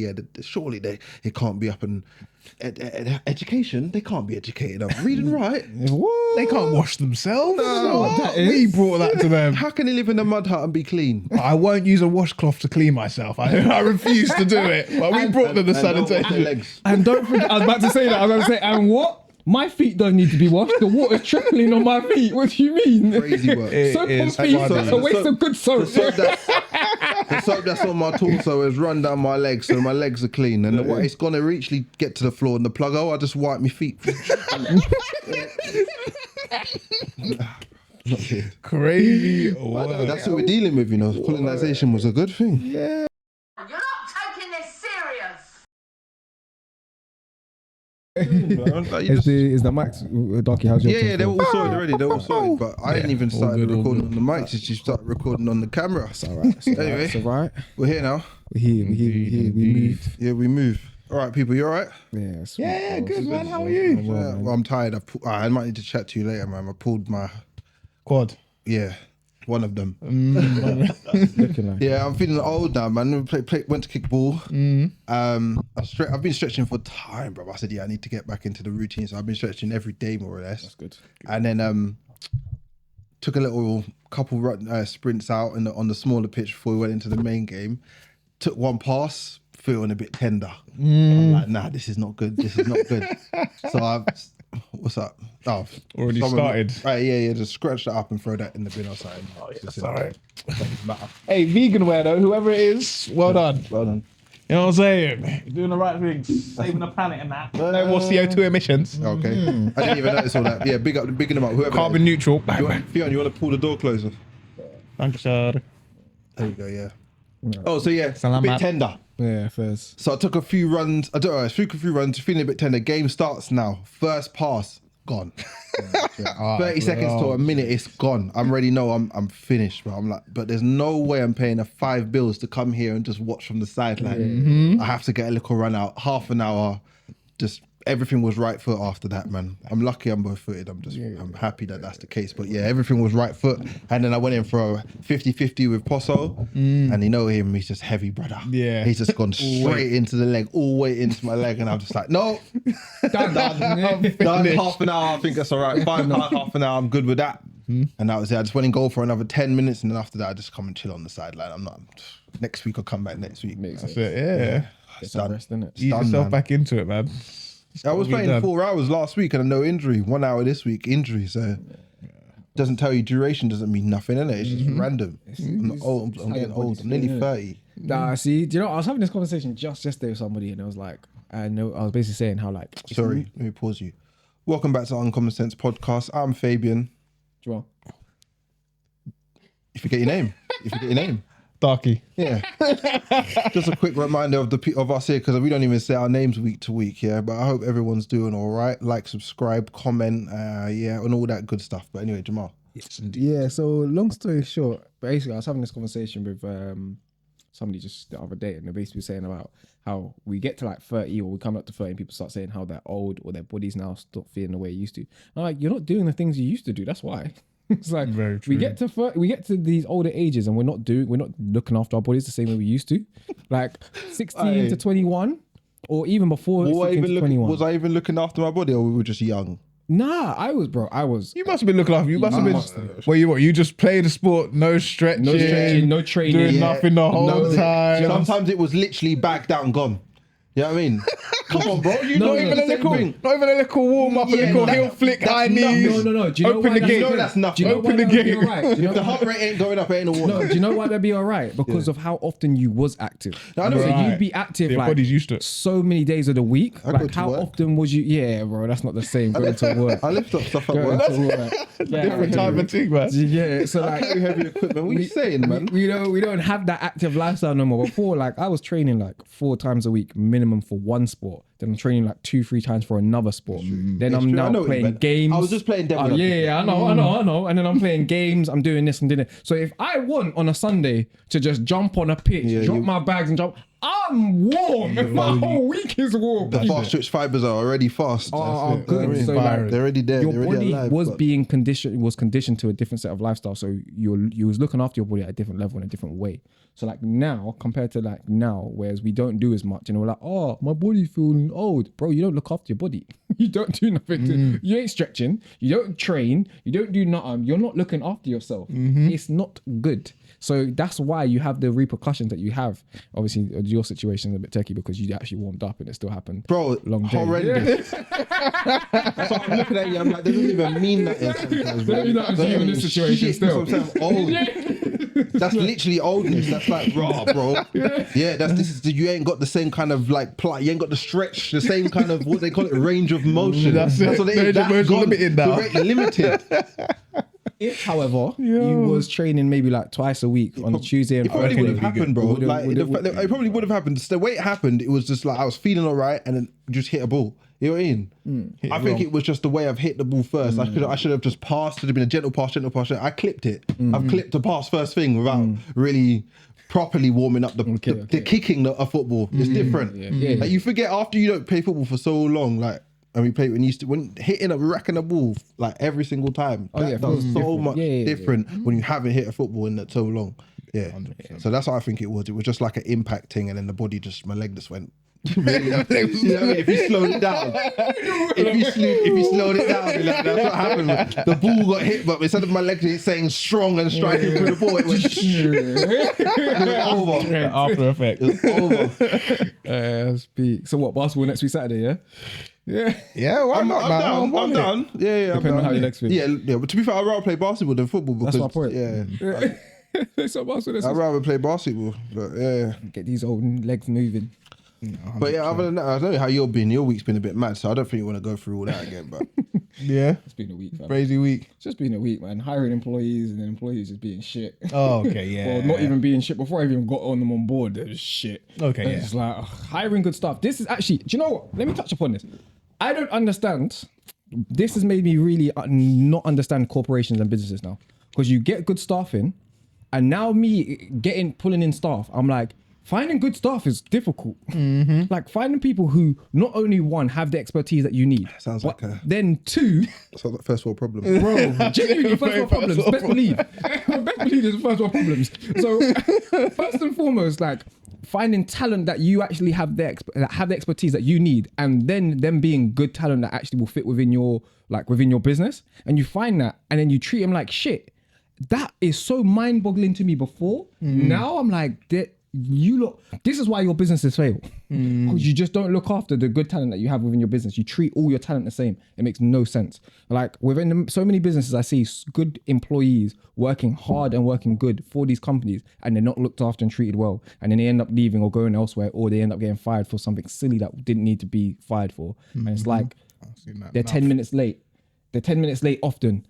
Yeah, surely it can't be up and education. They can't be educated up. Read and write. What? They can't wash themselves. No, We brought that to them. How can they live in a mud hut and be clean? I won't use a washcloth to clean myself. I refuse to do it. But we brought them the sanitation. And don't forget, I was about to say that. I was about to say, and what? My feet don't need to be washed. The water's trickling on my feet. What do you mean? Crazy work. Soap on feet. It's a waste of good soap. The soap that's on my torso has run down my legs, so my legs are clean. And it's gonna actually get to the floor and the plug. I just wipe my feet. Crazy. That's what we're dealing with, you know. Colonisation was a good thing. Yeah. You're not taking this serious. Is the mics, Darky, how's your Yeah, they were all sorted already. They were all sorted, but I didn't even start recording on the mics. It's just started recording on the camera. It's alright. Anyway, it's alright. We're here now. We're here. We moved. Yeah, we move. All right, people, you all right? Yeah, Good, man. How are you? Well, I'm tired. I might need to chat to you later, man. I pulled my Quad. one of them. Looking like Yeah, I'm feeling old now, man. Went to kick ball. I've been stretching for time, bro. I said, I need to get back into the routine. So I've been stretching every day, more or less. That's good. And then took a couple sprints out on the smaller pitch before we went into the main game. Took one pass, feeling a bit tender. I'm like, nah, this is not good. This is not good. So what's up? Oh, Already started. Right, yeah, just scratch that up and throw that in the bin or something. That's all right. Hey, vegan wear though, whoever it is, well done. Well done. You know what I'm saying? You're doing the right things, saving the planet and that. No more CO2 emissions. Okay. I didn't even notice all that. Yeah, big them up. Whoever. Carbon neutral. Fionn, you want to pull the door closer? Thank you, sir. There you go. Yeah. Oh, so yeah, Salamat. a bit tender. Yeah, first. So I took a few runs. I took a few runs, feeling a bit tender. Game starts now. First pass, gone. 30 seconds to a minute, it's gone. I'm ready. No, I'm finished, bro. I'm like, but there's no way I'm paying £5 to come here and just watch from the sideline. I have to get a little run out, half an hour. Just everything was right foot after that, man. I'm lucky I'm both footed. I'm happy that that's the case. But yeah, everything was right foot. And then I went in for a 50-50 with Posso. And you know him, he's just heavy, brother. Yeah. He's just gone straight into the leg, all the way into my leg. And I'm just like, no. done. Half an hour, I think that's all right. Half an hour, I'm good with that. And that was it. I just went in goal for another 10 minutes. And then after that, I just come and chill on the sideline. Next week, I'll come back next week. That's it, yeah. Get some rest, innit? Ease yourself back into it, man. I was playing 4 hours last week and no injury. 1 hour this week, injury. So doesn't tell you duration doesn't mean nothing, innit? It's just random. I'm getting old. I'm nearly 30. Nah, see, do you know, I was having this conversation just yesterday with somebody and it was like, I was basically saying how like... Sorry, let me pause you. Welcome back to Uncommon Sense Podcast. I'm Fabian. Joel. You forget your name. Darky. Yeah. Just a quick reminder of us here, because we don't even say our names week to week, yeah. But I hope everyone's doing all right. Like, subscribe, comment, and all that good stuff. But anyway, Jamal. Yes, indeed. Yeah, so long story short, basically I was having this conversation with somebody just the other day, and they're basically saying about how we get to like 30 or we come up to 30 and people start saying how they're old or their bodies now stop feeling the way it used to. I'm like, you're not doing the things you used to do, that's why. It's like Very true. we get to these older ages and we're not looking after our bodies the same way we used to. Like 16 to 21 or even before 16 to 21. Was I even looking after my body, or we were just young? Nah, I was. You must have been looking after. You must have been. Well, you just play the sport, no stretching, no training, doing nothing the whole time. Sometimes it was literally back down, gone. You know what I mean? Come on, bro. Not even a little warm up, a little heel flick, high knees. No. Do you know Open why the gate. That's nothing. Do you know Open why the that'd be gate. alright? If the heart rate ain't going up, it ain't a water. No, do you know why that'd be alright? Because of how often you was active. No, I know. So Right. you'd be active Your like body's used to it. so many days of the week. go Like to how work. often was you? Yeah, bro, that's not the same. Going to work. I lift up stuff at Going work. to work. Yeah, Different type of thing, man. Yeah, so like Carry heavy equipment. What are you saying, man? we don't have that active lifestyle no more. Before, like I was training like 4 times a week minimum for one sport. Then I'm training like 2-3 times for another sport. Then I'm true. I know now what you playing meant. games. I was just playing devil Oh, yeah, I know. And then I'm playing games. I'm doing this and doing it. So if I want on a Sunday to just jump on a pitch, drop my bags and jump, I'm warm. My whole week is warm. The fast twitch fibers are already fast. Oh, it. good. They're So environed. like, They're already there. your They're already body alive, was but- being conditioned to a different set of lifestyle. So you was looking after your body at a different level in a different way. So like now, compared to like now, whereas we don't do as much, and we're like, oh, my body's feeling old, bro. You don't look after your body. You don't do nothing. You ain't stretching. You don't train. You don't do nothing. You're not looking after yourself. It's not good. So that's why you have the repercussions that you have. Obviously, your situation is a bit techie because you actually warmed up and it still happened. Bro, Long day. horrendous. So I'm looking at you, I'm like, they don't even mean that sometimes, bro. They don't mean you in this situation Shit, still. sometimes old. That's literally oldness. That's like raw, bro. Yeah, you ain't got the same kind of like plot. You ain't got the stretch, the same kind of what they call it, range of motion. That's it. what it is. Range of That's motion gone. limited now. Correct, limited. If, however, you was training maybe like twice a week on Tuesday and It probably Friday, would have happened, bro. Would it- Like, would it- it probably would have happened. The way it happened, it was just like I was feeling all right and then just hit a ball. You know what I mean? I think it was just the way I've hit the ball first. I should have just passed. It would have been a gentle pass. I clipped it. I've clipped the pass first thing without really properly warming up the kicking a football. It's different. Like you forget after you don't play football for so long, like. And we play when hitting racking a ball like every single time. That does so much different when you haven't hit a football in that so long. Yeah. 100%. So that's what I think it was. It was just like an impact thing, and then the body my leg just went. Really, you know what I mean? If you slowed it down, if you slowed it down, like, that's what happened. The ball got hit, but instead of my leg saying strong and striking through the ball, it went. It was over. After effect. It was over. speak. So what? Basketball next week Saturday? Yeah. Yeah. Yeah, why I'm not, man? down. I'm down. Yeah. Depending on how your legs feel. Yeah. But to be fair, I'd rather play basketball than football because That's my point. Yeah, So basketball. I'd rather play basketball. But yeah. Get these old legs moving. But yeah, other than that, I don't know how you've been. Your week's been a bit mad, so I don't think you want to go through all that again. But Yeah, It's been a week, fam. crazy week. It's just been a week, man. Hiring employees and then employees just being shit. Oh, okay, yeah. Or not even being shit. Before I even got on them on board, they was shit. Okay, And yeah. It's like hiring good stuff. This is actually, do you know what? Let me touch upon this. I don't understand. This has made me really not understand corporations and businesses now. Because you get good staff in, and now me pulling in staff, I'm like, finding good staff is difficult. Like finding people who not only one have the expertise that you need, Sounds but like a- then two, sounds like first world problem. bro, genuinely first world problems. Best believe, best believe there's first world problems. So first and foremost, like finding talent that you actually have the expertise that you need, and then them being good talent that actually will fit within your business, and you find that, and then you treat them like shit. That is so mind-boggling to me before. Now I'm like, this is why your businesses fail. Because you just don't look after the good talent that you have within your business. You treat all your talent the same. It makes no sense. Like within so many businesses, I see good employees working hard and working good for these companies, and they're not looked after and treated well. And then they end up leaving or going elsewhere, or they end up getting fired for something silly that didn't need to be fired for. And it's like, they're 10 minutes late. They're 10 minutes late often.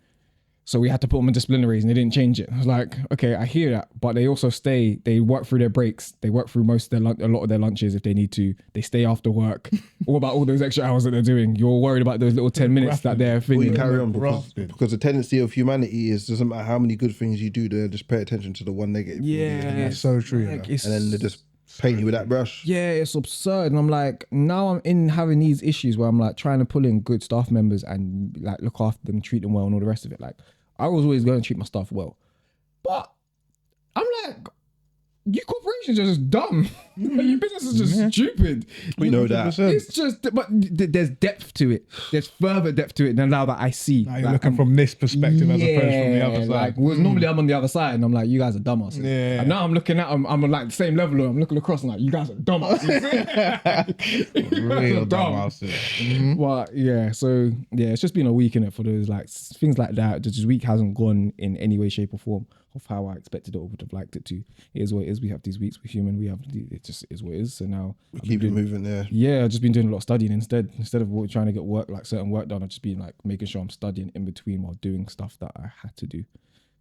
So we had to put them on disciplinaries and they didn't change it. I was like, okay, I hear that. But they also stay, they work through their breaks. They work through a lot of their lunches if they need to. They stay after work. What about all those extra hours that they're doing? You're worried about those little 10 minutes that they're Well, thinking. you carry on because the tendency of humanity is doesn't matter how many good things you do, they just pay attention to the one negative. Yeah. That's so true. Like, you know. it's- And then they just paint you with that brush. Yeah, it's absurd. And I'm like, now I'm in having these issues where I'm like trying to pull in good staff members and like look after them, treat them well and all the rest of it. Like I was always going to treat my staff well. But I'm like, you corporations are just dumb. Your business is just stupid. We know that. 100%. It's just, but there's depth to it. There's further depth to it than now that I see. Now you're looking from this perspective as opposed from the other side. Like, whereas normally I'm on the other side and I'm like, you guys are dumbasses. Yeah. And now I'm looking at them, I'm on like the same level. I'm looking across and like, you guys are dumbasses. Real dumb. dumbasses. But yeah, so yeah, it's just been a week in it for those like things like that. This week hasn't gone in any way, shape, or form of how I expected it or would have liked it to. It is what it is. We have these weeks. We're human. It just is what it is. So now We keep it moving there. yeah, I've just been doing a lot of studying instead of trying to get certain work done. I've just been like making sure I'm studying in between while doing stuff that I had to do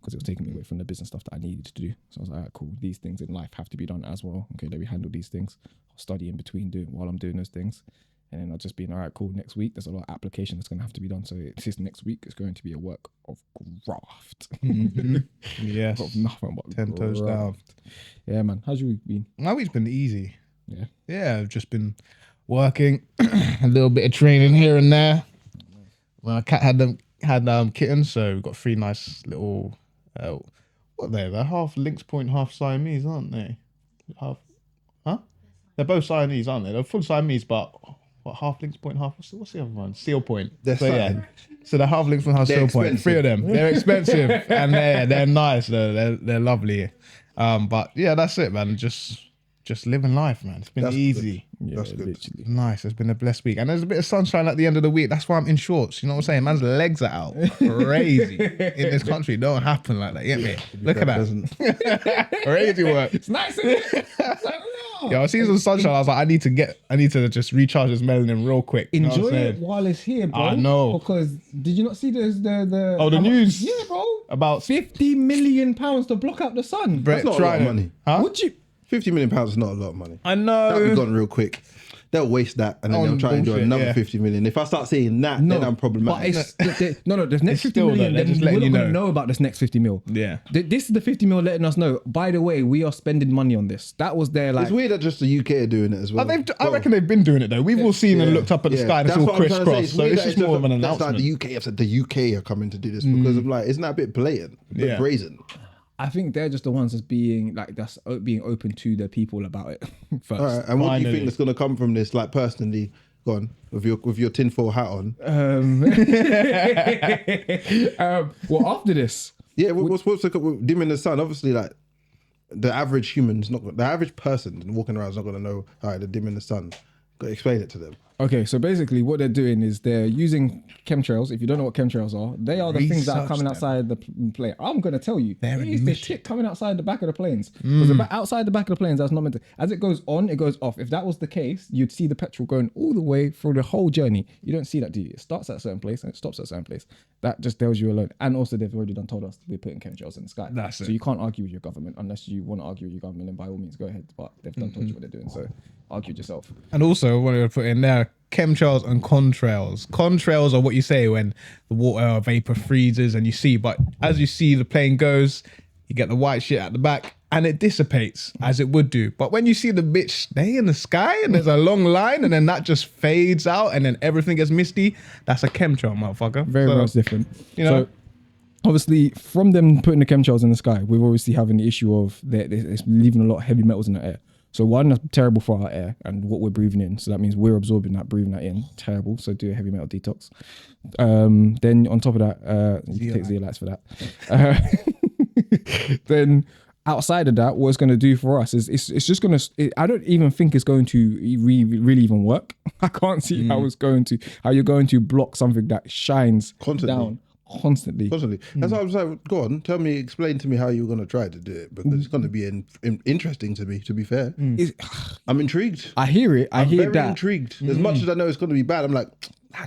because it was taking me away from the business stuff that I needed to do. So I was like, all right, cool. These things in life have to be done as well. Okay, let me handle these things. I'll study in between while I'm doing those things. And then I'll just be all right, cool. Next week, there's a lot of application that's going to have to be done. So this next week is going to be a work of graft. Yes. Of nothing but 10 toes down. graft. Yeah, man. How's your week been? My week's been easy. Yeah, I've just been working, a little bit of training here and there. My cat had kittens, so we've got 3 nice little what are they? They're half Lynx Point, half Siamese, aren't they? Half, huh? They're both Siamese, aren't they? They're full Siamese, but what, half Lynx Point, half what's the other one? Seal Point. They're yeah. So they're half Lynx Point, half Seal Point. 3 of them. They're expensive and they're nice. They're lovely. But yeah, that's it, man. Just living life, man. It's been easy. Yeah, That's good. literally. Nice. It's been a blessed week. And there's a bit of sunshine at the end of the week. That's why I'm in shorts. You know what I'm saying? Man's legs are out. Crazy. In this country, it don't happen like that. You get me? Look at that. Crazy work. It's nice, isn't it? Yo, I see some sunshine. I was like, I need to just recharge this melanin real quick. You know what I'm Enjoy it saying? while it's here, bro. I know. Because did you not see the Oh, the how much- news? Yeah, bro. About £50 million to block out the sun. That's not a lot of money. Huh? Would you? £50 million is not a lot of money. I That'll be know. gone real quick. They'll waste that and then On they'll try and do bullshit, another yeah. 50 million. If I start seeing that, then I'm problematic. But it's no. The next 50 still million. though, they're Then just we're letting not you gonna know. know about this next 50 mil. Yeah. This is the 50 mil letting us know. By the way, we are spending money on this. That was their like. It's weird that just the UK are doing it as well. I reckon they've been doing it though. We've all seen and looked up at the sky and it's That's all what I'm trying to say. crisscrossed. So weird it's that just more of an that's announcement. like the UK. I've said the UK are coming to do this because of like, isn't that a bit blatant? A bit Yeah. brazen. I think they're just the ones that's being open to the people about it first. All right, and what do you Finally. think that's going to come from this? Like personally, go on with your tinfoil hat on. Well, after this, Yeah, what's the dimming the sun? Obviously, like the average human's not the average person walking around is not going to know. All right, they're dimming the sun. Got to explain it to them. okay, so basically what they're doing is they're using chemtrails. If you don't know what chemtrails are, they are the things that are Research coming them. outside the plane. I'm going to tell you. They're It is the emission. shit coming outside the back of the planes. Because outside the back of the planes, that's not meant to. As it goes on, it goes off. If that was the case, you'd see the petrol going all the way through the whole journey. You don't see that, do you? It starts at a certain place and it stops at a certain place. That just tells you alone. And also, they've already told us we're putting chemtrails in the sky. That's so it. you can't argue with your government unless you want to argue with your government. And by all means, go ahead. But they've done told you what they're doing. So argue with yourself. And also, I wanted to put in there chemtrails and contrails. Contrails are what you say when the water vapor freezes and you see, but as you see the plane goes, you get the white shit at the back and it dissipates as it would do. But when you see the bitch stay in the sky and there's a long line and then that just fades out and then everything gets misty, that's a chemtrail, motherfucker. Very So, much different. you know- So obviously, from them putting the chemtrails in the sky, we're obviously having the issue of it's leaving a lot of heavy metals in the air. So one, that's terrible for our air and what we're breathing in. So that means we're absorbing that, breathing that in. Terrible. So do a heavy metal detox. Then on top of that, you can take zeolites for that. Then outside of that, what it's going to do for us is it's just going to. I don't even think it's going to really even work. I can't see how you're going to block something that shines Constantly. down constantly. Constantly. That's why I was like, go on, explain to me how you're going to try to do it because it's going to be interesting to me, to be fair. I'm intrigued. I hear it. I I'm hear very that. intrigued. As much as I know it's going to be bad, I'm like,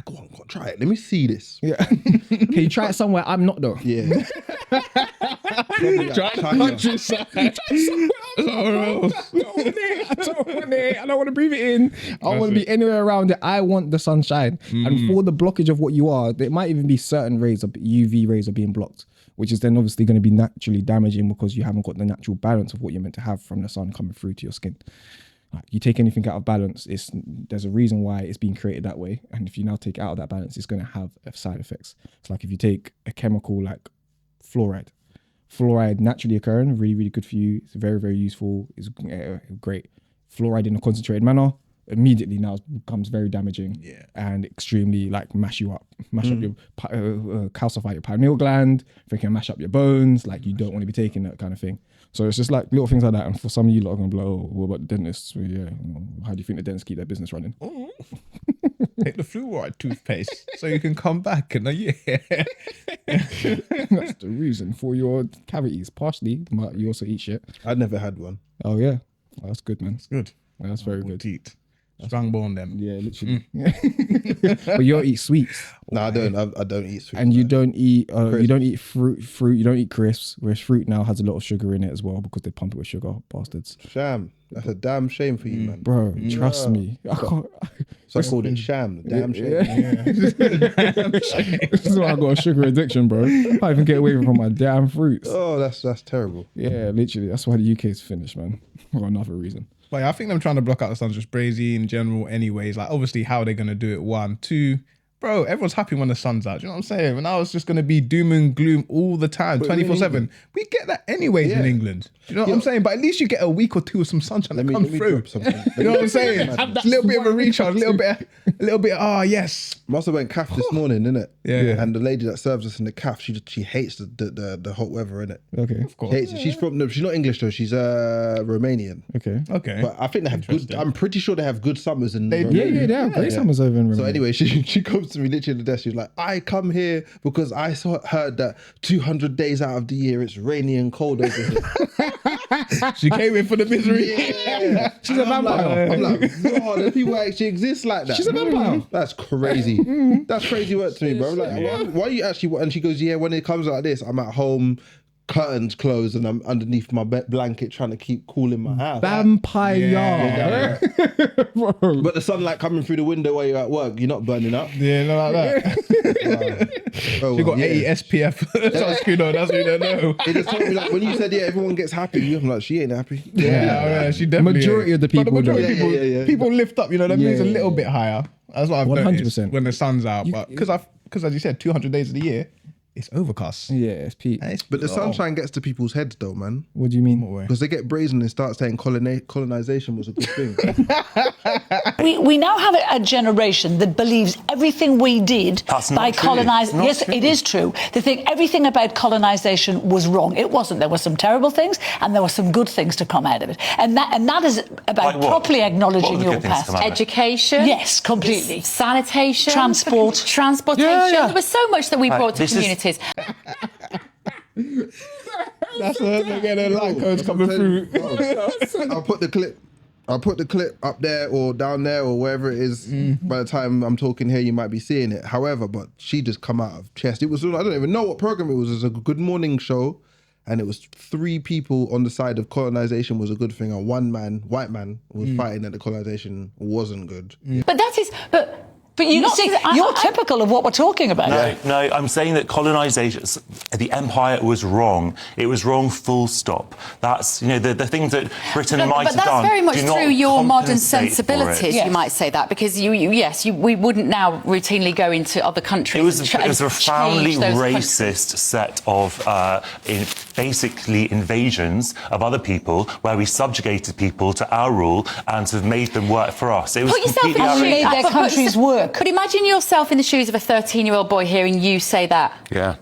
go on, try it. Let me see this. Yeah. Can you try it somewhere I'm not though? Yeah. Try the countryside. I don't want to breathe it in. I want to be anywhere around it. I want the sunshine. And for the blockage of what you are, there might even be certain rays of UV rays are being blocked, which is then obviously going to be naturally damaging because you haven't got the natural balance of what you're meant to have from the sun coming through to your skin. Like, you take anything out of balance, there's a reason why it's being created that way. And if you now take it out of that balance, it's going to have side effects. It's like if you take a chemical like fluoride naturally occurring, really, really good for you. It's very, very useful. It's great. Fluoride in a concentrated manner immediately now becomes very damaging and extremely like mash up your calcify your pineal gland, freaking mash up your bones. Like you don't want to be taking that kind of thing. So it's just like little things like that. And for some of you lot are going to be like, oh, what about the dentists? Well, yeah, how do you think the dentists keep their business running? Take the fluoride toothpaste so you can come back in a year. That's the reason for your cavities, partially, but you also eat shit. I never had one. Oh yeah, oh, that's good, man. Good. That's very good. Teeth. Strong bone them. Yeah, literally. But you don't eat sweets, No, I don't. I don't eat sweet. and you don't eat fruit. You don't eat crisps. Whereas fruit now has a lot of sugar in it as well because they pump it with sugar, bastards. Sham. That's a damn shame for you, man. Bro, trust me. I can't. So I called it sham. The damn shame. This is why I got a sugar addiction, bro. I can't even get away from my damn fruits. Oh, that's terrible. Yeah, literally. That's why the UK is finished, man. For another reason. But yeah, I think them trying to block out the sun's just brazy in general anyways. Like, obviously, how they're going to do it, one. Two, bro, everyone's happy when the sun's out. Do you know what I'm saying? When I was just going to be doom and gloom all the time, 24/7. We get that anyways in England. Do you know what I'm saying? But at least you get a week or two of some sunshine that comes through. You know what I'm saying? A little bit of a recharge, a little bit, yes. Must have went calf this morning, innit? Yeah. And the lady that serves us in the calf, she hates the hot weather, innit? Okay. Of course. She hates it. She's not English though, she's Romanian. Okay. Okay. But I think they have good, I'm pretty sure they have good summers in Romania. Yeah, they have great summers over in Romania. So anyway, she comes to me literally at the desk. She's like, I come here because I heard that 200 days out of the year it's rainy and cold over here. She came in for the misery. Yeah. She's a vampire. I'm like, no, there's people that actually exist like that. She's a vampire. That's crazy. That's crazy work to me, bro. I'm like, why are you actually? And she goes, yeah, when it comes like this, I'm at home, curtains closed, and I'm underneath my blanket trying to keep cool in my house. Vampire. But the sunlight coming through the window while you're at work, you're not burning up. Yeah, not like that. Oh, She got 80 SPF sunscreen on, that's what you don't know. It just told me, like, when you said, yeah, everyone gets happy, I'm like, she ain't happy. Yeah, she definitely Majority of the people But the majority don't. of people, Yeah. people lift up, you know, that means a Yeah. little bit higher. That's what I've 100%. noticed when the sun's out. But because as you said, 200 days of the year, it's overcast. Yeah, it's Pete. And it's- But the sunshine gets to people's heads though, man. What do you mean? Because they get brazen and start saying colonization was a good thing. We now have a generation that believes everything we did That's not by true. colonizing. It's not Yes, true. it is true. They think everything about colonization was wrong. It wasn't. There were some terrible things and there were some good things to come out of it. And that is about Like what? properly What acknowledging were the your good things to past. come out of it? Education. Yes, completely. Sanitation. Transport. Transportation. Yeah. There was so much that we brought to this is- communities. That's again, the light codes coming through. I'll put the clip up there or down there or wherever it is. By the time I'm talking here, you might be seeing it. However, but she just come out of chest. It was, I don't even know what program it was. It was a Good Morning show. And it was 3 people on the side of colonization was a good thing. And one man, white man, was fighting that the colonization wasn't good. But that is. But You see, you're typical of what we're talking about. No, I'm saying that colonization, the empire was wrong. It was wrong, full stop. That's, the things that Britain might but have done. that's very much do not through your modern compensate for it. sensibilities, Yes. you might say that, because we wouldn't now routinely go into other countries. It was and a profoundly change those racist set of basically invasions of other people where we subjugated people to our rule and sort of made them work for us. It was Put yourself completely in the outrageous. shoes- Made their countries work. But imagine yourself in the shoes of a 13-year-old boy hearing you say that. Yeah.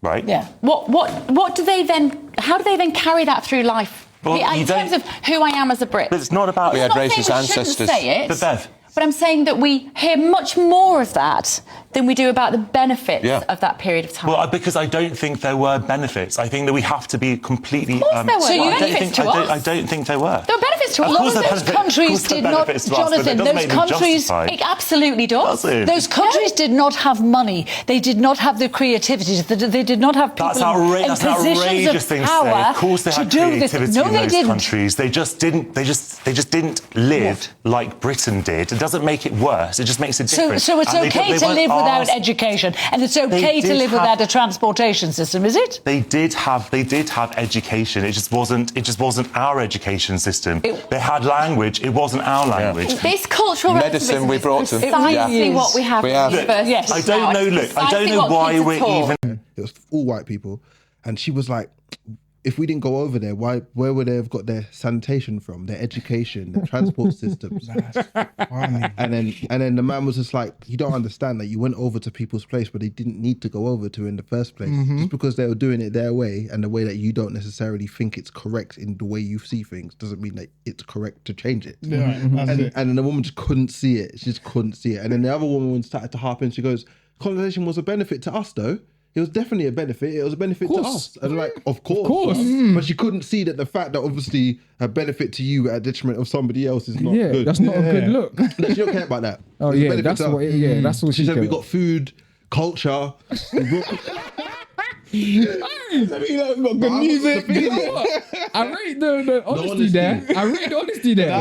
Right? Yeah. What do they then? How do they then carry that through life? Well, in you terms don't- of who I am as a Brit. But it's not about... We had I'm not racist saying we shouldn't ancestors. say it, But Bev... but I'm saying that we hear much more of that than we do about the benefits Yeah. of that period of time. Well, because I don't think there were benefits. I think that we have to be completely... Of course there were. So you I don't benefits think, to I us. don't think there were. There were benefits to Of us. course there are Those benefits- countries of course there did are not, benefits to us, but that Jonathan, doesn't those make them countries, justified. It absolutely does. Does it? those countries did not have money. They did not have the creativity. They did not have people That's in an outrageous positions thing of to say. power Of course they to had do this. creativity No, in they those didn't. countries. They just didn't live like Britain did. It doesn't make it worse. It just makes it different. So it's And okay they to weren't live without asked- education, and it's okay to did live have- without a transportation system, is it? They did have education. It just wasn't our education system. They had language. It wasn't our language. This cultural Medicine we brought to- precisely Yeah. what we have. We have. in universities Yes. I don't now. know. It's Look, I don't precisely know what why kids are we're taught. even. It was all white people. And she was like, if we didn't go over there, where would they have got their sanitation from, their education, their transport systems? And then the man was just like, you don't understand that you went over to people's place, but they didn't need to go over to in the first place. Just because they were doing it their way and the way that you don't necessarily think it's correct in the way you see things doesn't mean that it's correct to change it. And then the woman just couldn't see it. She just couldn't see it. And then the other woman started to harp in. She goes, colonization was a benefit to us though. It was definitely a benefit. It was a benefit to us. And like, of course. But she couldn't see that the fact that obviously a benefit to you at a detriment of somebody else is not good. That's not a good look. No, she don't care about that. Oh It's a yeah, benefit that's to her. what. Yeah, that's what She said we cares. got food, culture. Got good music. I rate the honesty honesty. there. I rate the honesty there.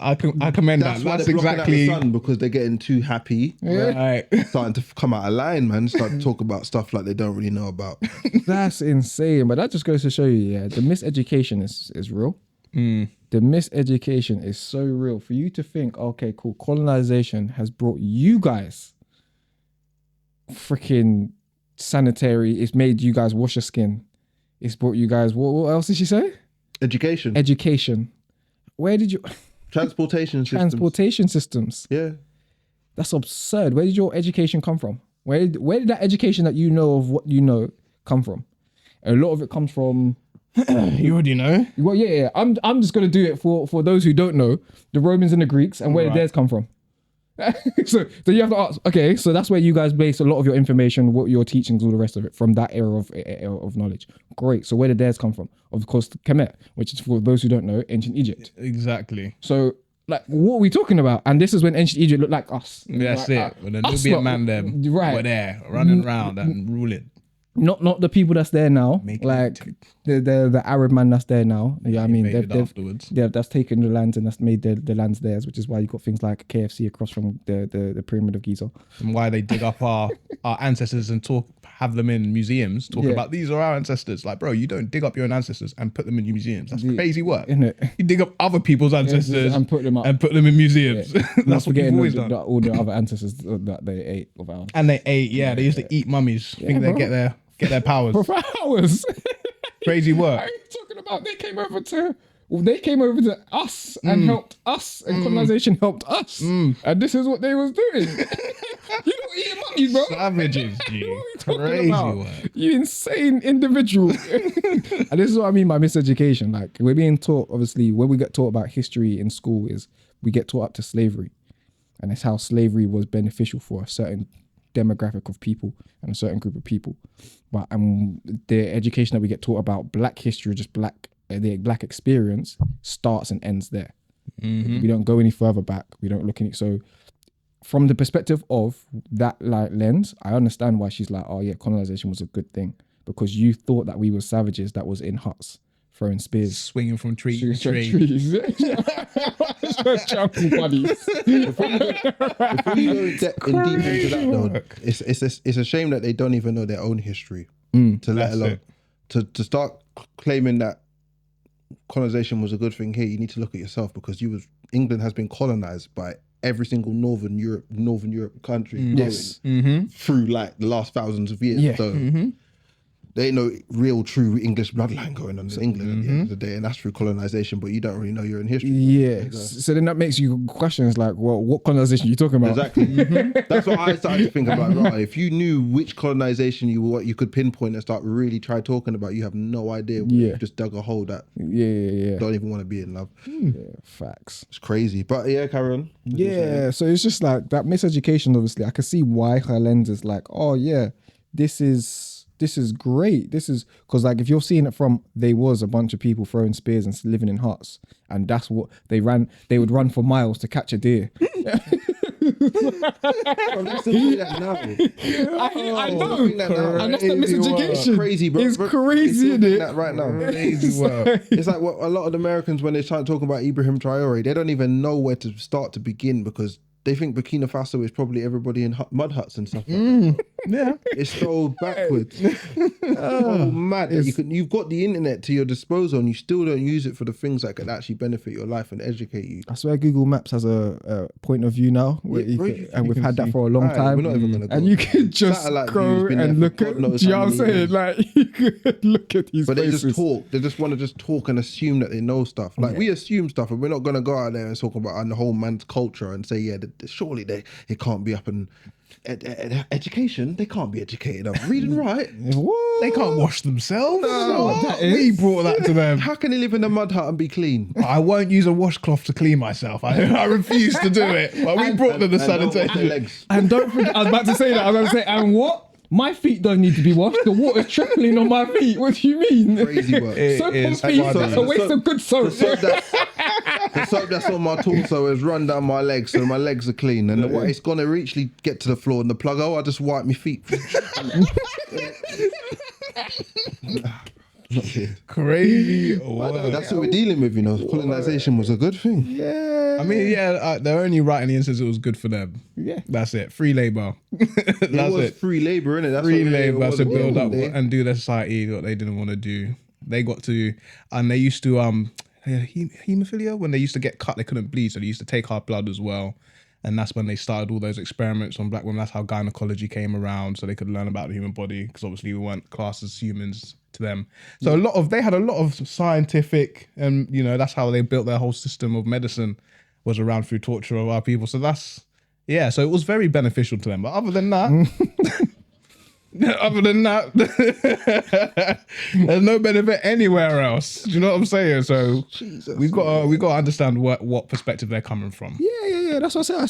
I commend That's that. why That's they're blocking out the exactly sun, because they're getting too happy. right. Starting to come out of line, man. Start to talk about stuff like they don't really know about. That's insane. But that just goes to show you, yeah, the miseducation is real. The miseducation is so real. For you to think, okay, cool, colonization has brought you guys freaking sanitary. It's made you guys wash your skin. It's brought you guys. What else did she say? Education. Education. Where did you? Transportation systems. Yeah. That's absurd. Where did your education come from? Where did that education that you know of what you know come from? A lot of it comes from. You already know. Well, yeah. I'm just gonna do it for those who don't know the Romans and the Greeks and where did theirs come from. so you have to ask. Okay, so that's where you guys base a lot of your information, what your teachings, all the rest of it from that era of knowledge. Great. So where did theirs come from? Of course, Kemet, which is for those who don't know, ancient Egypt. Exactly. So. Like, what are we talking about? And this is when ancient Egypt looked like us. That's like, it. When the Nubian man them were there, running around and ruling. Not the people that's there now. Like the Arab man that's there now. Yeah, I mean that's taken the lands and that's made the lands theirs, which is why you got things like KFC across from the Pyramid of Giza. And why they dig up our ancestors and have them in museums, talking about these are our ancestors. Like, bro, you don't dig up your own ancestors and put them in museums. That's crazy work. Isn't it? You dig up other people's ancestors and put them in museums. Yeah. That's what you've always done. All the other ancestors that they ate of ours. And they ate, they used to eat mummies. Think they get their powers. For hours. Crazy work. What are you talking about? They came over to us and helped us, and colonization helped us. And this is what they was doing. You don't eat mummies, bro. Savages, G. Crazy work. You insane individual. And this is what I mean by miseducation. Like, we're being taught, obviously, when we get taught about history in school is we get taught up to slavery. And it's how slavery was beneficial for a certain demographic of people and a certain group of people. But the education that we get taught about black history, just the black experience starts and ends there. We don't go any further back. We don't look any. So from the perspective of that like lens, I understand why she's like, oh yeah, colonization was a good thing, because you thought that we were savages that was in huts throwing spears, swinging from tree to tree. Jungle buddies. Before you go deep into that, though, it's a shame that they don't even know their own history. To let alone to start claiming that colonization was a good thing here. You need to look at yourself, because England has been colonized by every single Northern Europe country through like the last thousands of years. Yeah. So there ain't no real true English bloodline going on in England at the end of the day, and that's through colonization, but you don't really know your own history. Yeah. So then that makes you questions like, well, what colonization are you talking about? Exactly. That's what I started to think about. Right, if you knew which colonization you could pinpoint and start really try talking about, you have no idea. You just dug a hole that don't even want to be in love. Yeah, facts. It's crazy. But yeah, carry on. Yeah, so it's just like that miseducation, obviously. I can see why her lens is like, oh yeah, this is great. This is because, like, if you're seeing it from, they was a bunch of people throwing spears and living in huts, and that's what they would run for miles to catch a deer. I know, and that's the miseducation. Crazy, bro. It's crazy, isn't it? That right now. Crazy work. It's like what a lot of the Americans, when they start talking about Ibrahim Traore, they don't even know where to start to begin, because they think Burkina Faso is probably everybody in mud huts and stuff like that. Yeah. It's so backwards. Oh, mad. You've got the internet to your disposal and you still don't use it for the things that can actually benefit your life and educate you. I swear Google Maps has a point of view now. And we've had that for a long time. We're not even gonna go. And you can just go and look at, do you know what I'm saying? Like, you could look at these But places. they just talk. They just want to just talk and assume that they know stuff. Like, we assume stuff, and we're not going to go out there and talk about the whole man's culture and say, surely it can't be up in education. They can't be educated up. Read and write. What? They can't wash themselves. No. We brought that to them. How can they live in a mud hut and be clean? I won't use a washcloth to clean myself. I refuse to do it. But we brought them the sanitation. And don't forget, I was about to say that. I was about to say, and what? My feet don't need to be washed. The water's trickling on my feet. What do you mean? Crazy work. Soap on feet. That's a waste of good soap. The soap that's on my torso has run down my legs, so my legs are clean. And it's going to actually get to the floor and the plug, I just wipe my feet. Crazy. That's what we're dealing with, Colonization was a good thing. Yeah. I mean, they're only writing the instance it was good for them. Yeah. That's it. Free labour. That's it. Free labour, innit? That's free labour to build up and do their society what they didn't want to do. They got to, and they used to, Hemophilia, when they used to get cut, they couldn't bleed, so they used to take our blood as well. And that's when they started all those experiments on black women. That's how gynecology came around, so they could learn about the human body, because obviously we weren't classed as humans to them. So they had a lot of scientific, and that's how they built their whole system of medicine, was around through torture of our people. So so it was very beneficial to them. But other than that, there's no benefit anywhere else. Do you know what I'm saying? So we got to understand what perspective they're coming from. Yeah. That's what I said. I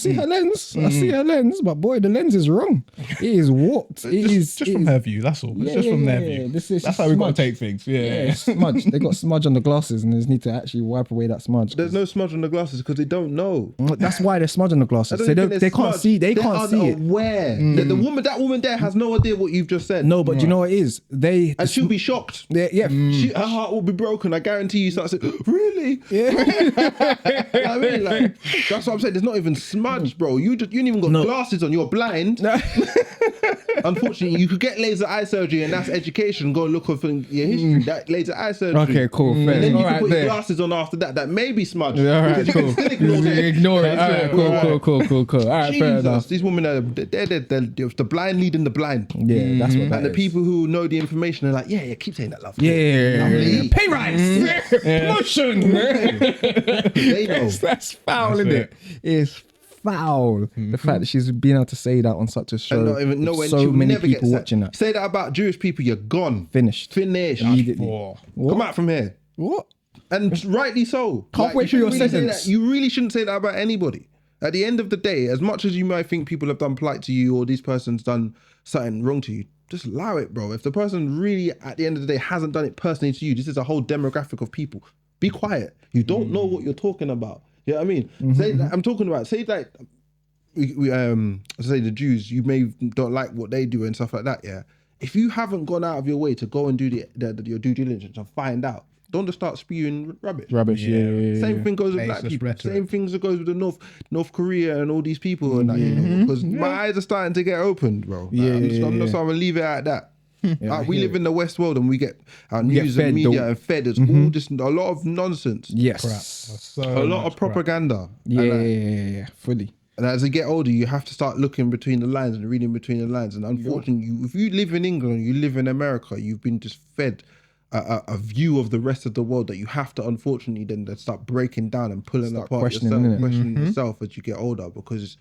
see her lens. But boy, the lens is wrong. It is warped. Just from her view. That's all. It's just from their view. That's how we got to take things. Yeah. Smudge. They got smudge on the glasses, and they just need to actually wipe away that smudge. There's no smudge on the glasses because they don't know. That's why there's smudge on the glasses. They can't see. They can't see it. Aware. That woman there has no idea what you've just said. No, but you know what it is? And she'll be shocked. Yeah. Her heart will be broken. I guarantee you. Start saying, really? Yeah. I mean, like, that's what I'm saying. There's not even smudge, bro. You ain't even got glasses on. You're blind. Unfortunately, you could get laser eye surgery, and that's education. Go look up in your history. That laser eye surgery. Okay, cool. And then you can put your glasses on after that. That may be smudge. Yeah, all right, cool. Ignore it. All right, cool. All right, fair enough. These women are they're the blind leading the blind. Yeah, that's what that and the is. people who know the information are like, yeah, keep saying that, love. Yeah. Pay rise. Promotion. They know. That's foul, isn't it? It's foul. The fact that she's been able to say that on such a show. And not even know when so many people watching that. Say that about Jewish people, you're gone. Finished. Immediately. Come out from here. What? And rightly so. Can't wait for your sentence. You really shouldn't say that about anybody. At the end of the day, as much as you might think people have done polite to you or this person's done something wrong to you, just allow it, bro. If the person really, at the end of the day, hasn't done it personally to you, this is a whole demographic of people. Be quiet. You don't know what you're talking about. You know what I mean? Say that, I'm talking about, say like, say the Jews, you don't like what they do and stuff like that, yeah? If you haven't gone out of your way to go and do your due diligence and find out, don't just start spewing rubbish. Yeah. Same thing goes with black people. Rhetoric. Same things that goes with the North Korea and all these people and that, because my eyes are starting to get opened, bro. I'm just gonna leave it at that. We live in the West world and we get our news and media and fed. It's all just a lot of nonsense. Yes. A lot of propaganda. Yeah, fully. And as you get older, you have to start looking between the lines and reading between the lines. And unfortunately, if you live in England, you live in America, you've been just fed a view of the rest of the world that you have to, unfortunately, then start breaking down and pulling apart questioning yourself as you get older. Because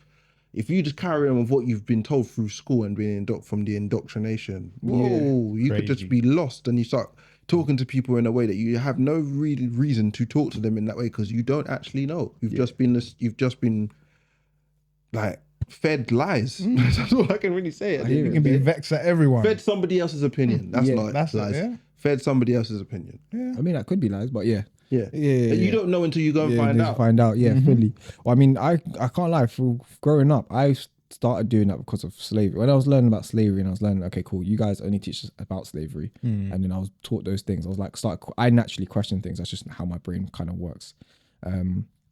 if you just carry on with what you've been told through school and being from the indoctrination, you could just be lost, and you start talking to people in a way that you have no real reason to talk to them in that way because you don't actually know. You've just been like fed lies. That's all I can really say. You can be vexed at everyone. Fed somebody else's opinion. That's lies. Fed somebody else's opinion. I mean, that could be lies, but yeah. You don't know until you go and find out. Fully. Well, I mean, I can't lie. For growing up, I started doing that because of slavery. When I was learning about slavery, and I was learning, okay, cool, you guys only teach us about slavery, and then I was taught those things. I was like, I naturally question things. That's just how my brain kind of works.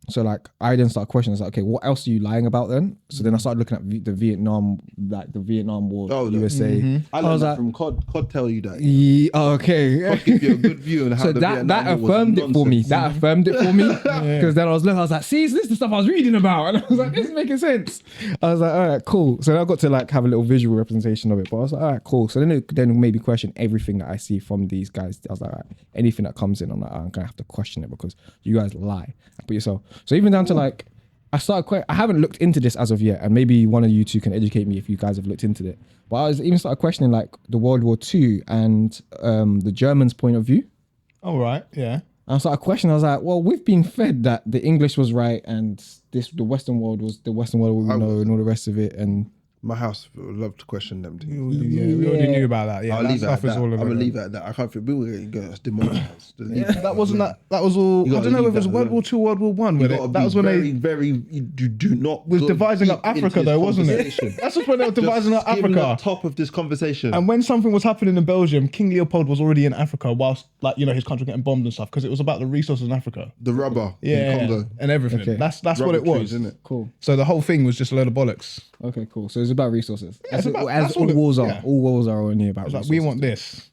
So like, I then started questioning. I was like, okay, what else are you lying about then? So then I started looking at the Vietnam War, USA. I learned that from COD tell you that. Okay. COD give you a good view on how so the that affirmed it for me. That affirmed it for me. Because then I was looking, I was like, see, this is the stuff I was reading about. And I was like, this is making sense. I was like, all right, cool. So then I got to like have a little visual representation of it. But I was like, all right, cool. So then it made me question everything that I see from these guys. I was like, all right, anything that comes in, I'm like, I'm going to have to question it because you guys lie. Put yourself. So even down to like, I haven't looked into this as of yet, and maybe one of you two can educate me if you guys have looked into it. But I was even started questioning like the World War II and the Germans' point of view. All right, yeah. And I started questioning. I was like, well, we've been fed that the English was right and the Western world was the Western world we know and all the rest of it. And my house would love to question them things. We already knew about that. Yeah, I'll leave it at that. I'm gonna leave it at that. I can't feel we were going to demonetize. That wasn't that. That was all. I don't know if it was World War II, World War One. That was when you do not was devising up Africa, though, wasn't it? That's just when they were devising up Africa. The top of this conversation. And when something was happening in Belgium, King Leopold was already in Africa, whilst his country getting bombed and stuff, because it was about the resources in Africa, the rubber, in Congo, and everything. Okay. That's what it was, trees, isn't it? Cool. So the whole thing was just a load of bollocks. Okay, cool. So it's about resources. Yeah, as all wars are. Yeah. All wars are only about resources. Like, we want this.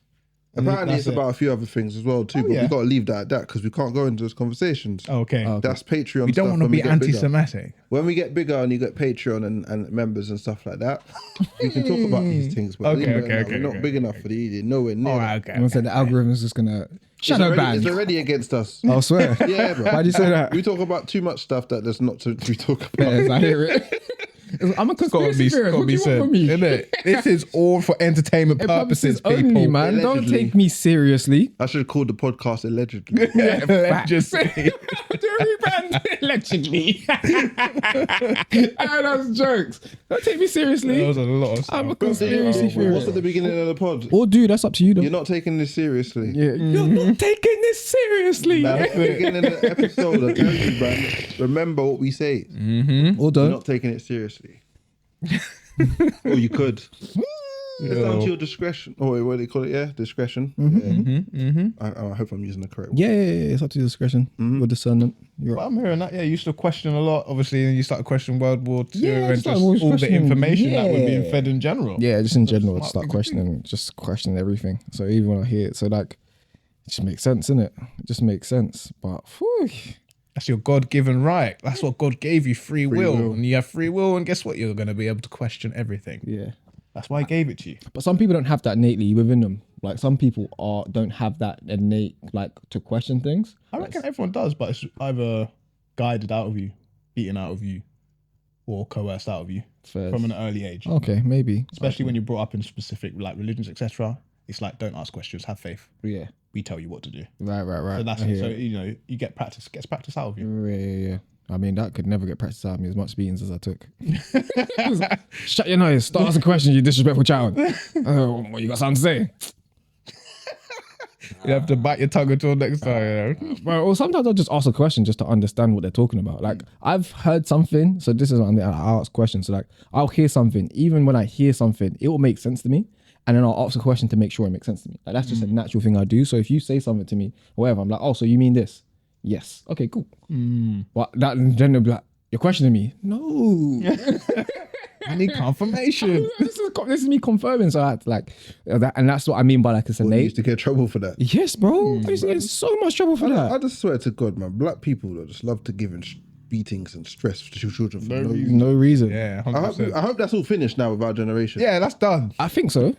Apparently, That's it's it. about a few other things as well too, but yeah. we got to leave that at that because we can't go into those conversations. Okay. That's Patreon. We don't stuff want to when we be get bigger. anti-Semitic. When we get bigger and you get Patreon and members and stuff like that, you can talk about these things. But Okay, leave it okay, at that. okay, We're not okay, big enough for the nowhere near. All that. right, okay. I'm gonna say the algorithm's just gonna It's shadow already, ban. it's already against us. I swear. Yeah, bro. Why'd you say that? We talk about too much stuff that there's not to be talk about. Yes, I hear it. I'm a conspiracy theorist. What do you want from me? Innit? This is all for entertainment purposes, people. only, man. Don't Allegedly. take me seriously. I should have called the podcast allegedly. Just Allegedly. That's jokes. Don't take me seriously. That was a lot of stuff. I'm a conspiracy What's theorist. at the beginning of the pod? Or dude, that's up to you though. You're not taking this seriously. Yeah. You're not taking this seriously. That's the beginning of the episode of Country Brand. Remember what we say. Or You're don't. not taking it seriously. Or you could. It's down to your discretion. Oh, wait, what do they call it? Yeah, discretion. I hope I'm using the correct word. Yeah, it's up to your discretion. Your discernment. But I'm hearing that, yeah, you used to question a lot, obviously, and you started questioning World War II Yeah, I and just started always all the questioning- information that was yeah. being fed in general. Yeah, just in general, smart start thing to questioning everything. So even when I hear it, so like, it just makes sense, innit? It just makes sense. But whew, That's your God-given right. That's what God gave you, free will. will. And you have free will, and guess what? You're going to be able to question everything. yeah. That's why He gave it to you. But some people don't have that innately within them. Like some people don't have that innate like to question things. I reckon everyone does, but it's either guided out of you, beaten out of you, or coerced out of you Fair. from an early age. Okay, maybe. Especially when you're brought up in specific like religions, etc. It's like, don't ask questions, have faith. Yeah. We tell you what to do. Right. So that's I it. hear So it. you know, you get practice, gets practice out of you. Yeah. I mean, that could never get practiced out of me as much beatings as I took. Shut your nose. Start asking questions, you disrespectful child. Oh, what, you got something to say? You have to bite your tongue until next time. You know? Well, sometimes I'll just ask a question just to understand what they're talking about. Like, I've heard something, so this is what I mean. I'll ask questions. So, like, I'll hear something. Even when I hear something, it will make sense to me. And then I'll ask a question to make sure it makes sense to me. Like, that's just a natural thing I do. So, if you say something to me, or whatever, I'm like, oh, so you mean this? Yes. Okay, cool. But that then they'll be like, you're questioning me. No. I need confirmation. this is me confirming. So I had to like, that, and that's what I mean by like it's You innate. used to get trouble for that. Yes, bro. I used to get in so much trouble for that. I just swear to God, man, black people that just love to give beatings and stress to children for no reason. No reason. Yeah, I 100%. hope that's all finished now with our generation. Yeah, that's done. I think so.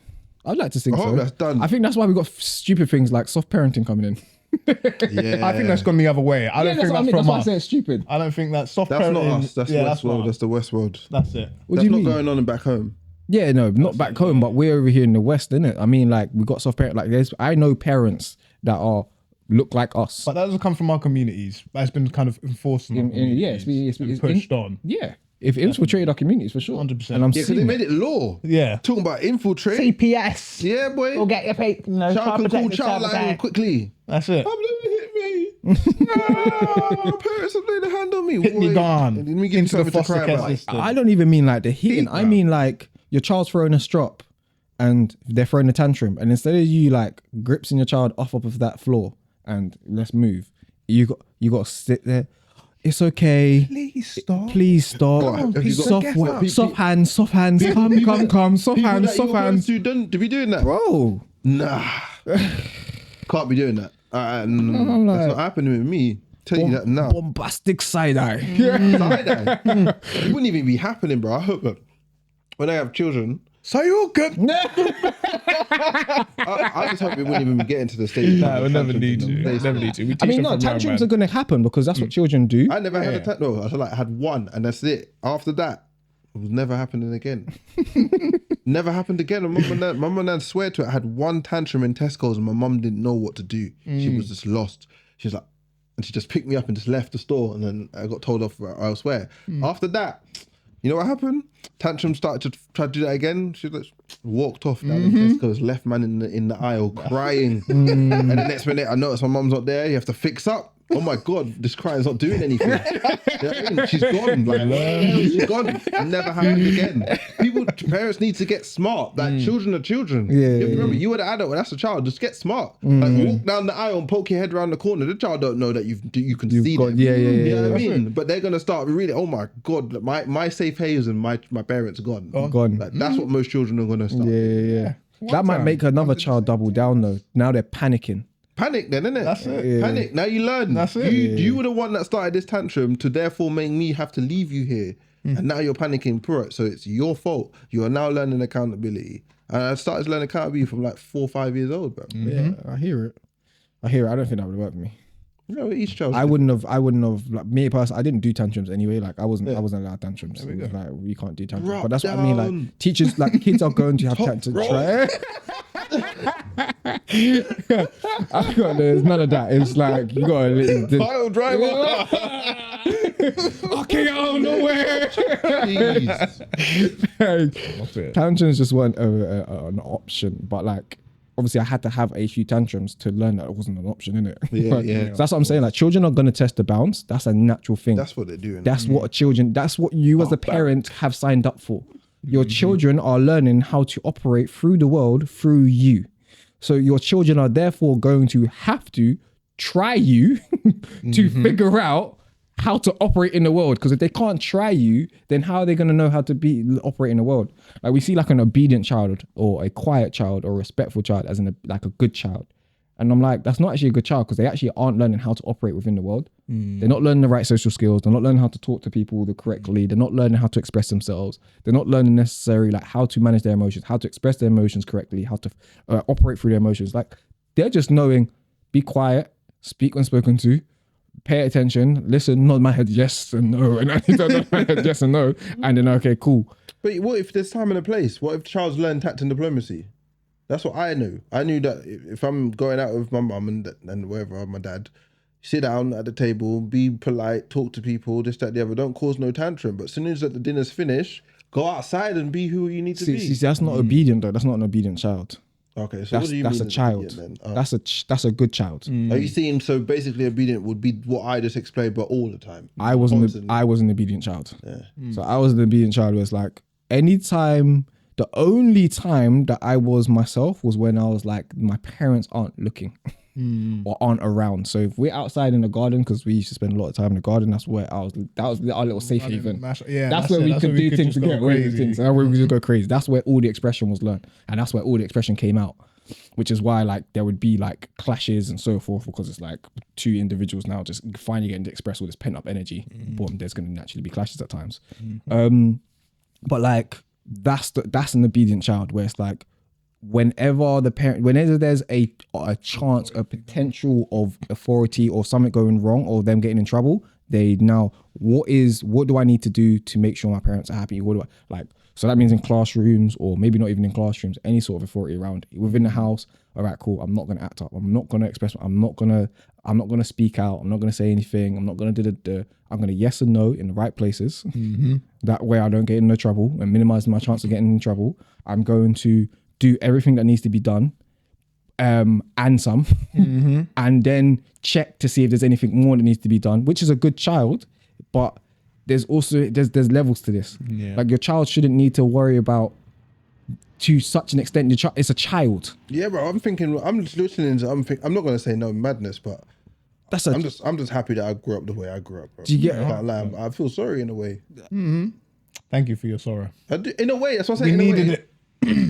I'd like to think I so. hope that's done. I think that's why we got stupid things like soft parenting coming in. Yeah. I think that's gone the other way. I don't think that's from why I us. say it's stupid. I don't think that's soft That's parenting. not us. That's yeah, Westworld. not That's us. the Westworld. That's it. What That's do you not mean? going on back home. Yeah, no, not back home, but we're over here in the West, innit? I mean, like we got soft parent. Like I know parents that look like us. But that doesn't come from our communities. That's been kind of enforced in our Yeah, communities it's and pushed on. Yeah, if it infiltrated our communities for sure. 100%. And I'm Yeah, because seeing they it. made it law. Yeah. Talking about infiltrate. CPS. Yeah, boy. We'll get your pay. No, Child can call child line quickly. That's it. Pablo hit me. My parents have laid a hand on me. Hit me Boy, gone. Let me give you Into the something to foster cry care about. system. I don't even mean like the hitting. Deep, I bro. mean like your child's throwing a strop and they're throwing a tantrum, and instead of you like gripsing your child off of that floor and let's move, you got to sit there. It's okay. Please stop. Please stop. What, have you got- Soft hands. Soft hands. Come. Soft People hands. that Soft your parents hands. do be doing that? Bro. Nah. Can't be doing that. I'm like- That's not happening with me. Tell you that now. Bombastic side eye. Side-eye. It wouldn't even be happening, bro. I hope that when I have children, So you're good. I just hope it wouldn't even get into the stage. Nah, we never need to. We never need to. We teach I mean, them no, from young, tantrums man. are going to happen because that's what children do. I never had a tantrum. No, I feel like I had one, and that's it. After that, it was never happening again. Never happened again. And my mum and dad swear to it. I had one tantrum in Tesco's, and my mum didn't know what to do. She was just lost. She was like, and she just picked me up and just left the store, and then I got told off elsewhere. After that, you know what happened? Tantrum started to try to do that again. She just walked off down in Tesco's, left man in the aisle crying. And the next minute, I noticed my mum's not there. You have to fix up. Oh my God, this crying's not doing anything. You know what I mean? She's gone. Like, she's gone. Never happened again. Parents need to get smart. Like, children are children. You have to remember, you were the adult and that's the child. Just get smart. Like, walk down the aisle and poke your head around the corner. The child don't know that you can see them. You know what I mean? But they're gonna start really. Oh my God, my safe haven. My parents gone. Gone. Like, that's what most children are gonna start. Yeah. That might make another child double down though. Now they're panicking. Panic then, innit? That's it. Yeah. Panic. Now you learn. That's it. You were the one that started this tantrum to therefore make me have to leave you here. And now you're panicking, bro. So it's your fault. You are now learning accountability. And I started learning accountability from like 4 or 5 years old, bro. Yeah, I hear it. I don't think that would work for me. You know, each child. I wouldn't have like me personally. I didn't do tantrums anyway. Like I wasn't allowed tantrums. It was like we can't do tantrums. Drop but that's what I mean. Like down. teachers, like kids are going to have tantrums. Right? I got there's none of that. It's like you got a Pile driver. okay, out of nowhere. Jeez. Tantrums just weren't an option, but like obviously I had to have a few tantrums to learn that it wasn't an option, innit? Yeah. So that's what I'm saying. Like children are gonna test the bounds. That's a natural thing. That's what they're doing. That's what children. That's what you as a parent have signed up for. Your children are learning how to operate through the world through you. So your children are therefore going to have to try you to figure out how to operate in the world. Because if they can't try you, then how are they going to know how to operate in the world? Like we see like an obedient child or a quiet child or a respectful child as like a good child. And I'm like, that's not actually a good child because they actually aren't learning how to operate within the world. They're not learning the right social skills. They're not learning how to talk to people correctly. They're not learning how to express themselves. They're not learning necessarily like how to manage their emotions, how to express their emotions correctly, how to operate through their emotions. Like they're just knowing, be quiet, speak when spoken to, pay attention, listen, nod my head yes and no, and I don't nod my head yes and no, and then okay, cool. But what if there's time and a place? What if the child's learned tact and diplomacy? That's what I knew. I knew that if I'm going out with my mum and wherever, my dad, sit down at the table, be polite, talk to people, this, that, the other. Don't cause no tantrum. But as soon as the dinner's finished, go outside and be who you need to be. See, that's not obedient though. That's not an obedient child. Okay, so what do you That's mean? a child. Then? That's a good child. Are you seeing? So basically, obedient would be what I just explained, but all the time. I was an obedient child. So I was an obedient child where it's like anytime, the only time that I was myself was when I was like, my parents aren't looking or aren't around. So if we're outside in the garden, because we used to spend a lot of time in the garden, that's where that was our little safe haven. That's where we could do things to get away with things. That's where we just go crazy. That's where all the expression was learned. And that's where all the expression came out. Which is why like there would be like clashes and so forth, because it's like two individuals now just finally getting to express all this pent up energy. Boom, there's going to naturally be clashes at times. But like that's an obedient child where it's like whenever there's a chance, a potential of authority or something going wrong or them getting in trouble, they now what do I need to do to make sure my parents are happy? What do I like? So that means in classrooms, or maybe not even in classrooms, any sort of authority around within the house. All right, cool. I'm not going to act up. I'm not going to express. I'm not going to speak out. I'm not going to say anything. I'm not going to I'm going to yes and no in the right places. That way I don't get in no trouble and minimize my chance of getting in trouble. I'm going to do everything that needs to be done, and some, and then check to see if there's anything more that needs to be done, which is a good child, but there's also there's levels to this. Like your child shouldn't need to worry about to such an extent. It's a child. Yeah, bro. I'm just listening. I'm not gonna say no madness, but I'm just happy that I grew up the way I grew up, bro. Do you get it? I feel sorry in a way. Thank you for your sorrow. In a way, that's what I'm saying. We needed it.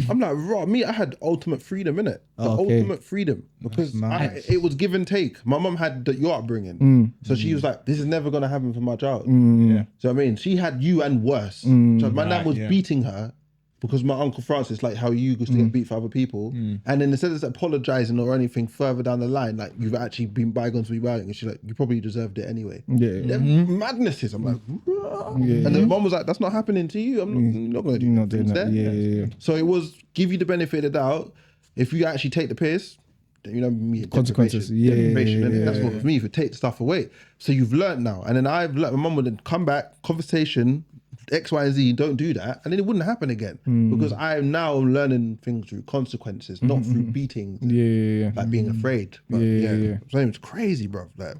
I'm like, raw. Me, I had ultimate freedom, innit? Ultimate freedom, because it was give and take. My mum had your upbringing, so she was like, "This is never gonna happen for my child." Yeah. So I mean, she had you and worse. So my nan was beating her because my uncle Francis, like how you used to get beat for other people, and then instead of apologizing or anything further down the line, like you've actually been bygones to be bygones, and she's like, you probably deserved it anyway. They're madnesses. I'm like, and then mom was like, that's not happening to you. I'm not going to do not doing that. Yeah. So it was give you the benefit of the doubt. If you actually take the piss, you know me, consequences. Deprivation, that's what for me. If you take the stuff away, so you've learned now. And then I've learned. My mum would then come back, conversation, X, Y, and Z. Don't do that, and then it wouldn't happen again because I am now learning things through consequences, not through beatings. Like being afraid. But so it's crazy, bro. Like,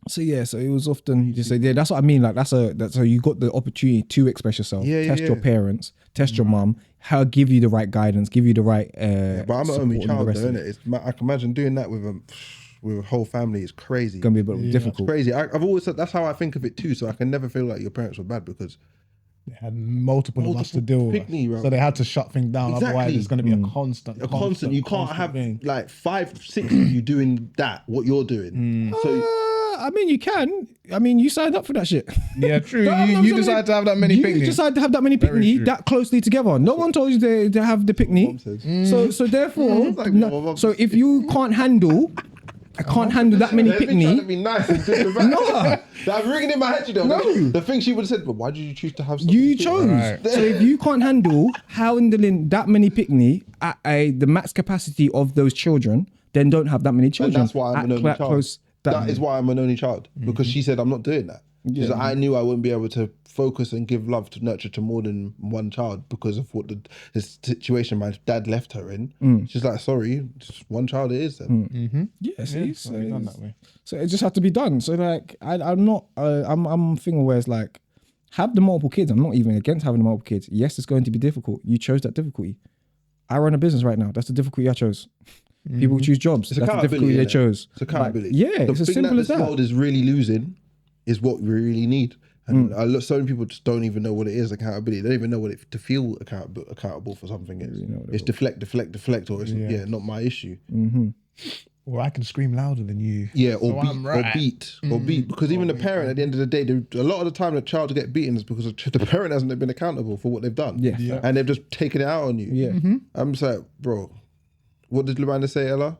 so it was often just say, that's what I mean. Like so you got the opportunity to express yourself, test your parents, test your mum, her give you the right guidance, give you the right. But I'm an only child, though, innit? I can imagine doing that with a whole family is crazy. It's gonna be a bit difficult. It's crazy. I've always said that's how I think of it too. So I can never feel like your parents were bad because They had multiple of us to deal with, picnic, bro. so they had to shut things down. Exactly. Otherwise, it's going to be a constant. You can't have thing. like 5, 6 of you doing that. What you're doing. So I mean, you can. I mean, you signed up for that shit. Yeah, true. No, you decided to have that many You picnics. decided to have that many picnics true. that closely together. No one told you to have the picnic. So therefore, Like no- what my mum so said. if you can't handle, I can't handle that many They've been trying to picnic. be nice and no, I'm ringing in my head. You know, No. the thing she would have said, but why did you choose to have? You chose. Right. So if you can't handle handling that many picnic at the max capacity of those children, then don't have that many And children. that's why I'm at an only that child. close- That is why I'm an only child, because she said I'm not doing that. She's like, I knew I wouldn't be able to focus and give love to nurture to more than one child because of what the situation my dad left her in. She's like, sorry, just one child it is then. Yeah, see, It's not done that way. so it just had to be done. So like, I'm not, I'm thinking where it's like, have the multiple kids. I'm not even against having the multiple kids. Yes, it's going to be difficult. You chose that difficulty. I run a business right now. That's the difficulty I chose. People choose jobs. It's That's the difficulty accountability. they innit? chose. It's accountability. Like, yeah, the it's as thing simple that as this that. world is really losing is what we really need. And so many people just don't even know what it is, accountability. They don't even know what it to feel accountable for something is. It's deflect, or it's not my issue. Or I can scream louder than you. Yeah, So or I'm right. beat. Because even the parent, at the end of the day, a lot of the time the child get beaten is because the parent hasn't been accountable for what they've done. Yeah. And they've just taken it out on you. Yeah. I'm just like, bro, what did Loranda say, Ella?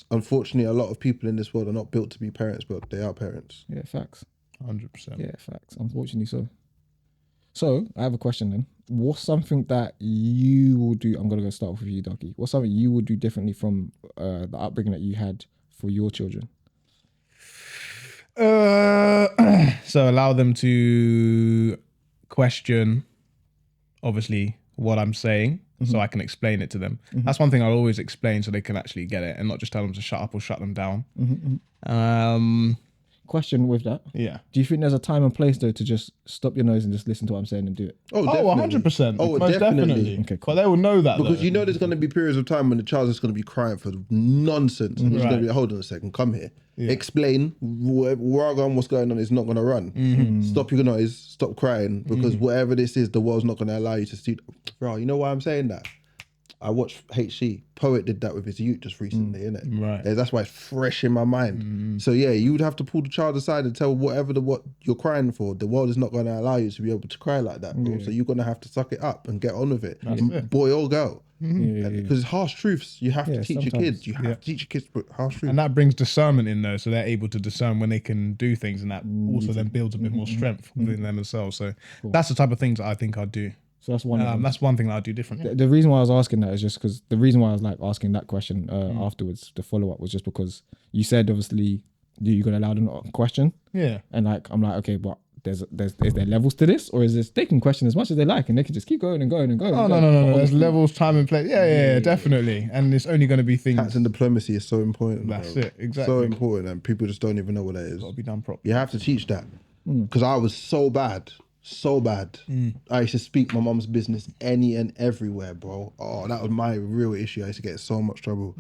Unfortunately, a lot of people in this world are not built to be parents, but they are parents. Yeah, facts. 100%. Yeah, facts. Unfortunately, so. So I have a question then. What's something that you will do? I'm gonna go start with you, Ducky. What's something you would do differently from the upbringing that you had for your children? So allow them to question, obviously, what I'm saying, so I can explain it to them. That's one thing I'll always explain, so they can actually get it, and not just tell them to shut up or shut them down. Question with that. Yeah. Do you think there's a time and place though to just stop your nose and just listen to what I'm saying and do it? Oh, Oh, definitely. 100%. Oh, Most definitely. Okay, But they will know that Because though. you know there's going to be periods of time when the child is going to be crying for nonsense. And he's going to be like, hold on a second, come here. Explain where I'm going, what's going on is not going to run. Stop your noise, stop crying, because whatever this is, the world's not going to allow you to see. Bro, you know why I'm saying that? I watched HC. Poet did that with his youth just recently, innit? Right. Yeah, that's why it's fresh in my mind. So yeah, you would have to pull the child aside and tell what you're crying for. The world is not going to allow you to be able to cry like that, bro. So you're going to have to suck it up and get on with it, boy or girl. Because it's harsh truths. You have to teach your sometimes. kids. You have to teach your kids harsh truths. And that brings discernment in there, so they're able to discern when they can do things, and that also then builds a bit more strength within them themselves. So that's the type of things that I think I'd do. So that's one. of them. That's one thing that I'd do differently. The reason why I was asking that is just because the reason why I was like asking that question afterwards, the follow up was just because you said obviously you're gonna allow them to question, Yeah. and like I'm like okay, but is there levels to this, or is this they can question as much as they like and they can just keep going and going and going? Oh, no. There's levels, time, and place. Yeah, definitely. And it's only going to be things. Tact and diplomacy is so important. That's bro. it, exactly. So important, and people just don't even know what that is. Got to be done properly. You have to teach that. Because I was so bad. I used to speak my mum's business any and everywhere, bro. Oh, that was my real issue. I used to get in so much trouble.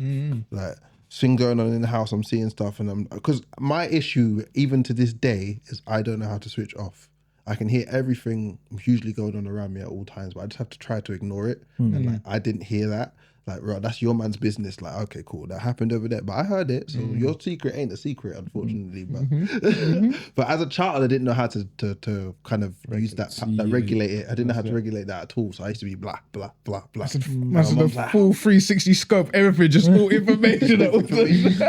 Like, things going on in the house, I'm seeing stuff, and because my issue, even to this day, is I don't know how to switch off. I can hear everything hugely going on around me at all times, but I just have to try to ignore it. And like, I didn't hear that. Like, right, that's your man's business. Like, okay, cool, that happened over there, but I heard it. So your secret ain't a secret, unfortunately. But but as a child, I didn't know how to kind of use that regulate it. I didn't know how to regulate that at all. So I used to be blah blah blah blah. That's the full 360 scope, everything, just all information.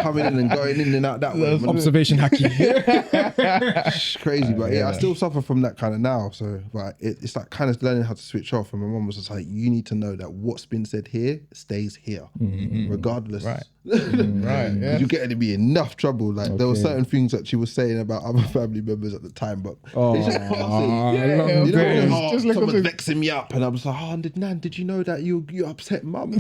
Coming in and going in and out that way. Observation hacky. It's crazy, but yeah, I still suffer from that kind of now. So, but it's like kind of learning how to switch off. And my mum was just like, you need to know that what's been said here stays here, regardless. Right. Right. Yeah. You're getting to be enough trouble. Like there were certain things that she was saying about other family members at the time, but it's just passing. Yeah, You know, just look someone's up to- vexing me up, and I was like, "Oh, Nan, did you know that you upset mum?"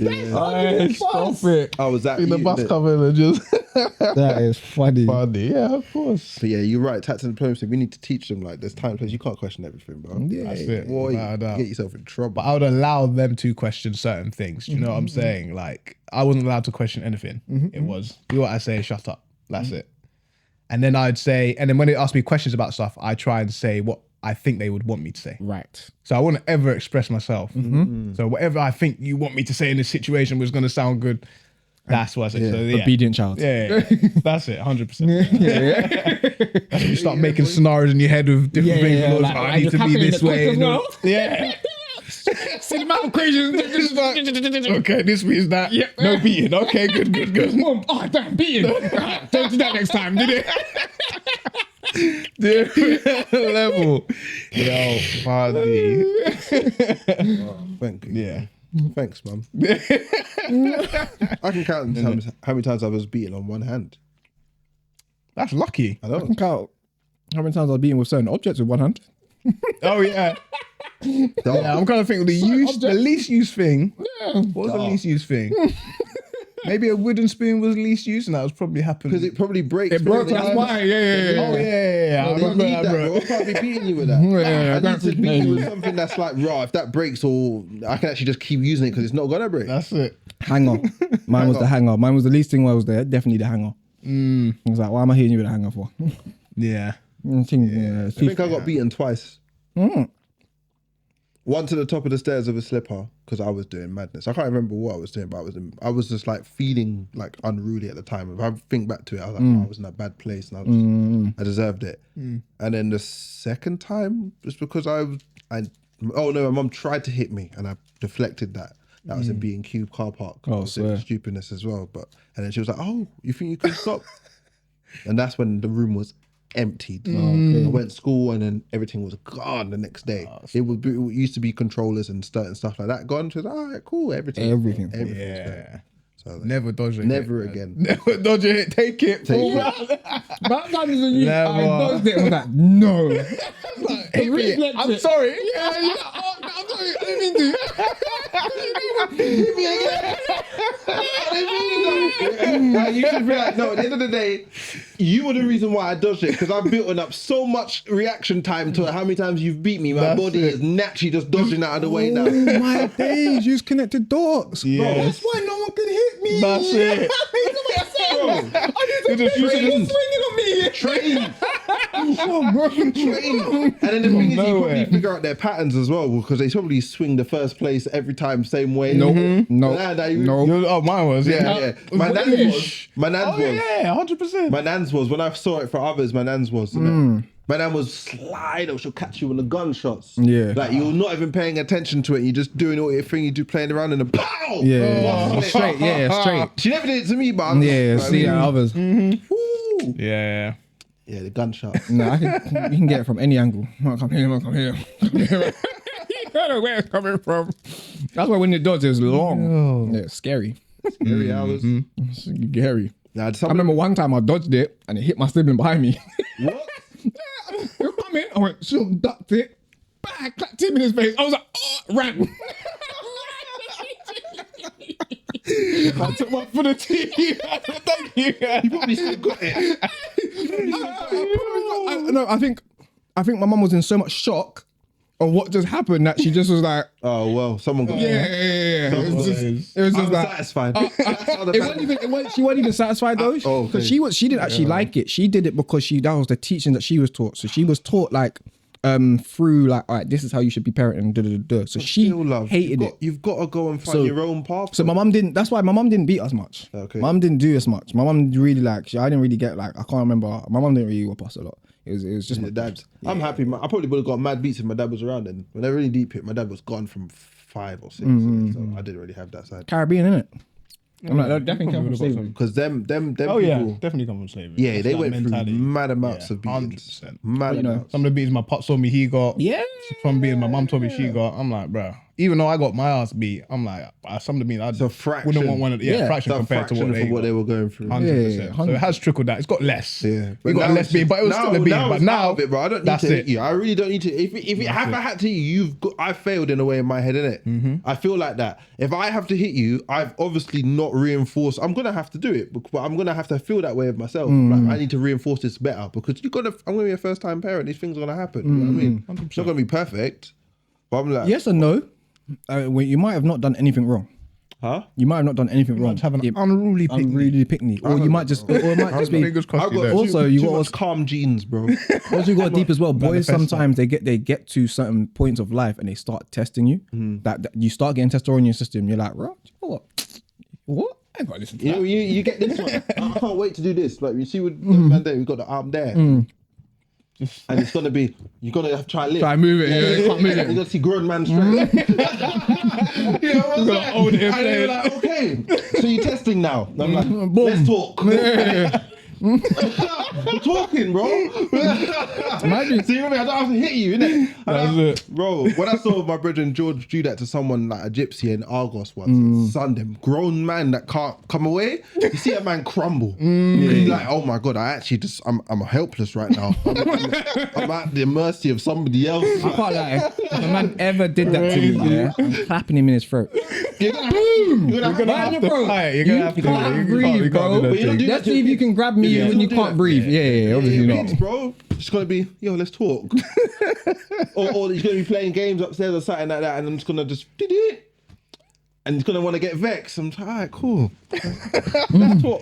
Stop it. I was at In the you, bus innit? coming and just That is funny. funny. Yeah, of course. So yeah, you're right. Tact and diplomacy. We need to teach them. Like, there's times you can't question everything, bro. That's it. Boy, Without a you doubt. get yourself in trouble. But I would allow them to question certain things. Do you know what I'm saying? Like, I wasn't allowed to question anything. It was, do what I say, shut up. That's it. And then I'd say, and then when they ask me questions about stuff, I try and say what I think they would want me to say. Right. So I wouldn't ever express myself. So whatever I think you want me to say in this situation was going to sound good, that's what I say. Yeah. So, yeah. Obedient child. Yeah. That's it, 100%. That's when you start making scenarios in your head with different things. yeah, Like, like, I need to be this way. as well. Yeah. See the amount of crazy. Okay, this means that. Yeah. No beating. Okay, good. Mom, oh damn, beating. Don't do that next time, did it? Different level. Yo, party. Thank you. Yeah. Thanks, mum. I can count how many times I was beaten on one hand. That's lucky. I I don't. can count how many times I was beaten with certain objects with one hand. Oh, yeah. Yeah, I'm kind of thinking the least used thing. Yeah. What was the least used thing? Maybe a wooden spoon was least used, and that was probably happening. Because it probably breaks. It broke, that's why. Yeah. Oh, yeah. I They remember need that, that, bro. bro. I can't be beating you with that. Yeah, I need to don't beat you with forget. something that's like raw. If that breaks, or I can actually just keep using it because it's not gonna break. That's it. Hanger. Mine was the hanger. Mine was the least thing while I was there. Definitely the hanger. I was like, why am I hitting you with a hanger for? Yeah. I think I think I got beaten twice. One to the top of the stairs of a slipper because I was doing madness. I can't remember what I was doing, but I was just like feeling like unruly at the time. If I think back to it, I was like, oh, I was in a bad place and I deserved it. And then the second time, just because oh no, my mum tried to hit me and I deflected that. That was in B&Q car park. Oh, I was doing swear. stupidness as well. And then she was like, oh, you think you can stop? And that's when the room was emptied. I went to school and then everything was gone the next day. It used to be controllers and stuff like that gone. She was like, all right, cool, everything. Yeah. So Never dodge it. never again. Never dodge it. Take it. Take That time is when you, I Never. dodged it. I was like, no. Hit me. I'm sorry. Yeah. Oh, I'm sorry. I didn't mean to. You should be like, no, at the end of the day, you were the reason why I dodged it because I've built up so much reaction time to how many times you've beat me. My That's body it. is naturally just dodging out of the way now. Oh my days, use connected dots. Yes. Bro, that's why no one can hit me. That's it. I just swinging on me. Train. Train. And then the thing is, you nowhere. probably figure out their patterns as well because they probably swing the first place every time same way. No. Oh, mine was. Yeah. My nan's was. Oh, yeah, 100%. My nan's was. When I saw it for others, my nan's was. My nan was slide or she'll catch you on the gunshots. Yeah. Like you're not even paying attention to it. You're just doing all your thing you do playing around and then pow! Yeah. Straight, yeah, straight. She never did it to me, but I'm Yeah, just, see others. Woo. Yeah. Yeah, the gunshot. No, you can get it from any angle. Oh, come here. You don't know where it's coming from. That's why when the dodge is long. Yeah, it's scary. Every hours. It's scary. Now, I remember one time I dodged it and it hit my sibling behind me. What? It was coming. I went, shoot, ducked it. Bang, clapped him in his face. I was like, oh, ran. I took one for the team. Thank you. You probably still got it. No, I think my mum was in so much shock of what just happened that she just was like, Oh, well, someone got yeah. It was just I'm like, satisfied. she wasn't even satisfied though, Oh, because okay. she didn't actually like it. She did it because that was the teaching that she was taught. So she was taught like through like, all right, this is how you should be parenting. So she Still, love, hated it. You've got to go and find So- your own path. So my mum didn't. That's why my mum didn't beat us much. Okay. Mum didn't do as much. My mum really I didn't really get like, I can't remember. My mum didn't really whoop us a lot. It was just my Your dad. I'm happy. I probably would have got mad beats if my dad was around. And when I really deep hit, my dad was gone from 5 or 6. So I didn't really have that side. Caribbean, innit? I'm like, that definitely came from Probably slavery. Because them Oh, people, yeah. Definitely come from slavery. yeah, That's they that wknow mentality. through mad amounts Yeah, of beatings. 100%. Mad amounts. Some of the beatings my pop told me he got. Yeah. Some beatings my mum told me she got. I'm like, bro. Even though I got my ass beat, I'm like, some of the beatings I So fraction. wouldn't want one of Yeah, fraction It's a compared to fraction what for they what they were going through. 100%. So it 100%. has trickled down. It's got less. Yeah, We got now less it's beating, but it was still a beating. But it's now, out of it, bro. I don't need that's to hit it. you. I really don't need to. If I had to hit you, I failed in a way in my head, innit? I feel like that. If I have to hit you, I've obviously not reinforced. I'm gonna have to do it, but I'm gonna have to feel that way of myself. Like, I need to reinforce this better because I'm gonna be a first time parent. These things are gonna happen. You know what I mean? It's not gonna be perfect, but I'm like, Yes or no? Well, you might have not done anything wrong. Huh? You might have not done anything wrong. might have an It- unruly pick me. unruly pick me. Or you might just, or it might just be. Fingers crossed I've you got don't. Also, too, you too got much calm genes, bro. Also, you got deep as well. Boys Manifesto. sometimes they get to certain points of life and they start testing you. That you start getting testosterone in your system. You're like, right, what? I ain't got to listen to You that. know, you get this one. I can't wait to do this. Like you see with the man there, we got the arm there, and it's gonna be you're gonna have to try and lift. Try and move it. Yeah, you can't move You're it. gonna see grown man strength. You know what I'm saying? hold it in And you're place. like, okay, so you're testing now. And I'm like, let's talk. We're talking, bro. Imagine. See what I mean? I don't have to hit you, innit? That's it. Bro, when I saw my brother and George do that to someone like a gypsy in Argos once, son, them grown man that can't come away, you see a man crumble. You're like, oh my God, I'm helpless right now. I'm at the mercy of somebody else. I can't lie. If a man ever did that to me, yeah, I'm clapping him in his throat. You're gonna have to fight. You're gonna have to do it. can't You breathe, can't do bro. that But you don't thing. do Let's see if you can grab me when you can't breathe. Yeah, obviously your not. kids, bro. It's gonna be, yo, let's talk. or he's gonna be playing games upstairs or something like that, and I'm just gonna and he's gonna want to get vexed. I'm like, all right, cool. Let's talk.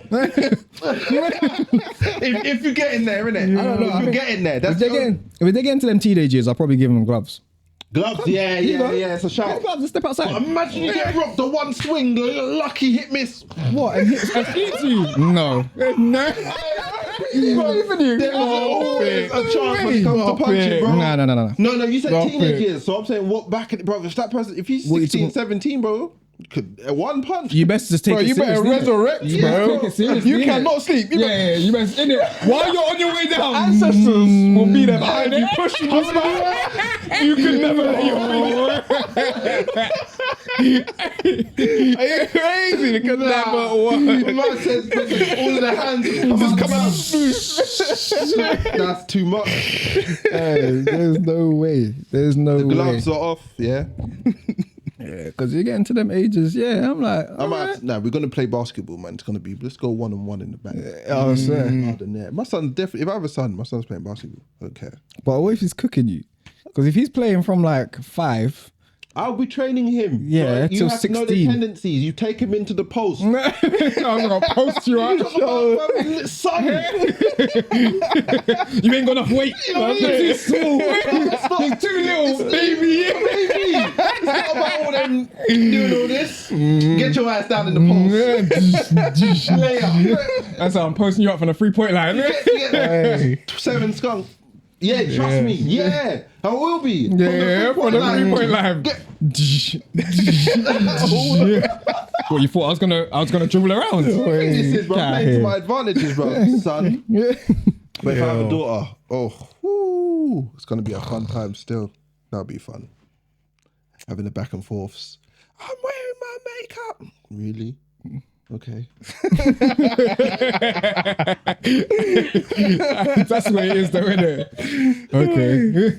if you get in there, innit? I don't know. If you get in there, If that's they get into them teenage years, I'll probably give them gloves. gloves. Yeah, it's a shout. Gloves and step outside. Imagine you get rocked the one swing, the lucky hit miss. What? And hits you? No. No. There's always a chance when it comes to punching, bro. No. No, you said Stop teenage it. years. So I'm saying, what back at, bro, if that person, if he's What you 16, talking- 17, bro, could one punch. You best just take Bro, it you better seriously. resurrect, You bro. better take it seriously, You innit? cannot sleep. You better- Yeah, you better in it. While you're on your way down, Ancestors will be there behind you, pushing you back. You can never let your Are you crazy? Because never what? The man says, all of the hands just come out. That's too much. Hey, there's no way. There's no way. Gloves are off, yeah. Yeah, because you're getting to them ages. Yeah, I'm like, We're gonna play basketball, man. It's gonna be, let's go 1-on-1 in the back. I was saying. Harder than that. My son's definitely, if I have a son, my son's playing basketball. I don't care. But what if he's cooking you? Because if he's playing from like 5, I'll be training him. Yeah, you till have to know the 16. tendencies. You take him into the post. I'm gonna post you out. Son, You ain't got enough weight. He's too little, baby. It's not about all them doing all this. Get your ass down in the post. Lay up. That's how I'm posting you up from the 3-point line. Hey. 7 skunk. Yeah, trust me. Yeah, I will be. Yeah, from the 3-point line. What you thought I was gonna dribble around? This is, bro. I'm playing to my advantages, bro, son. But if I have a daughter, it's gonna be a fun time still. That'll be fun. Having the back and forths. I'm wearing my makeup. Really? Okay. That's the way it is, though, isn't it? Okay.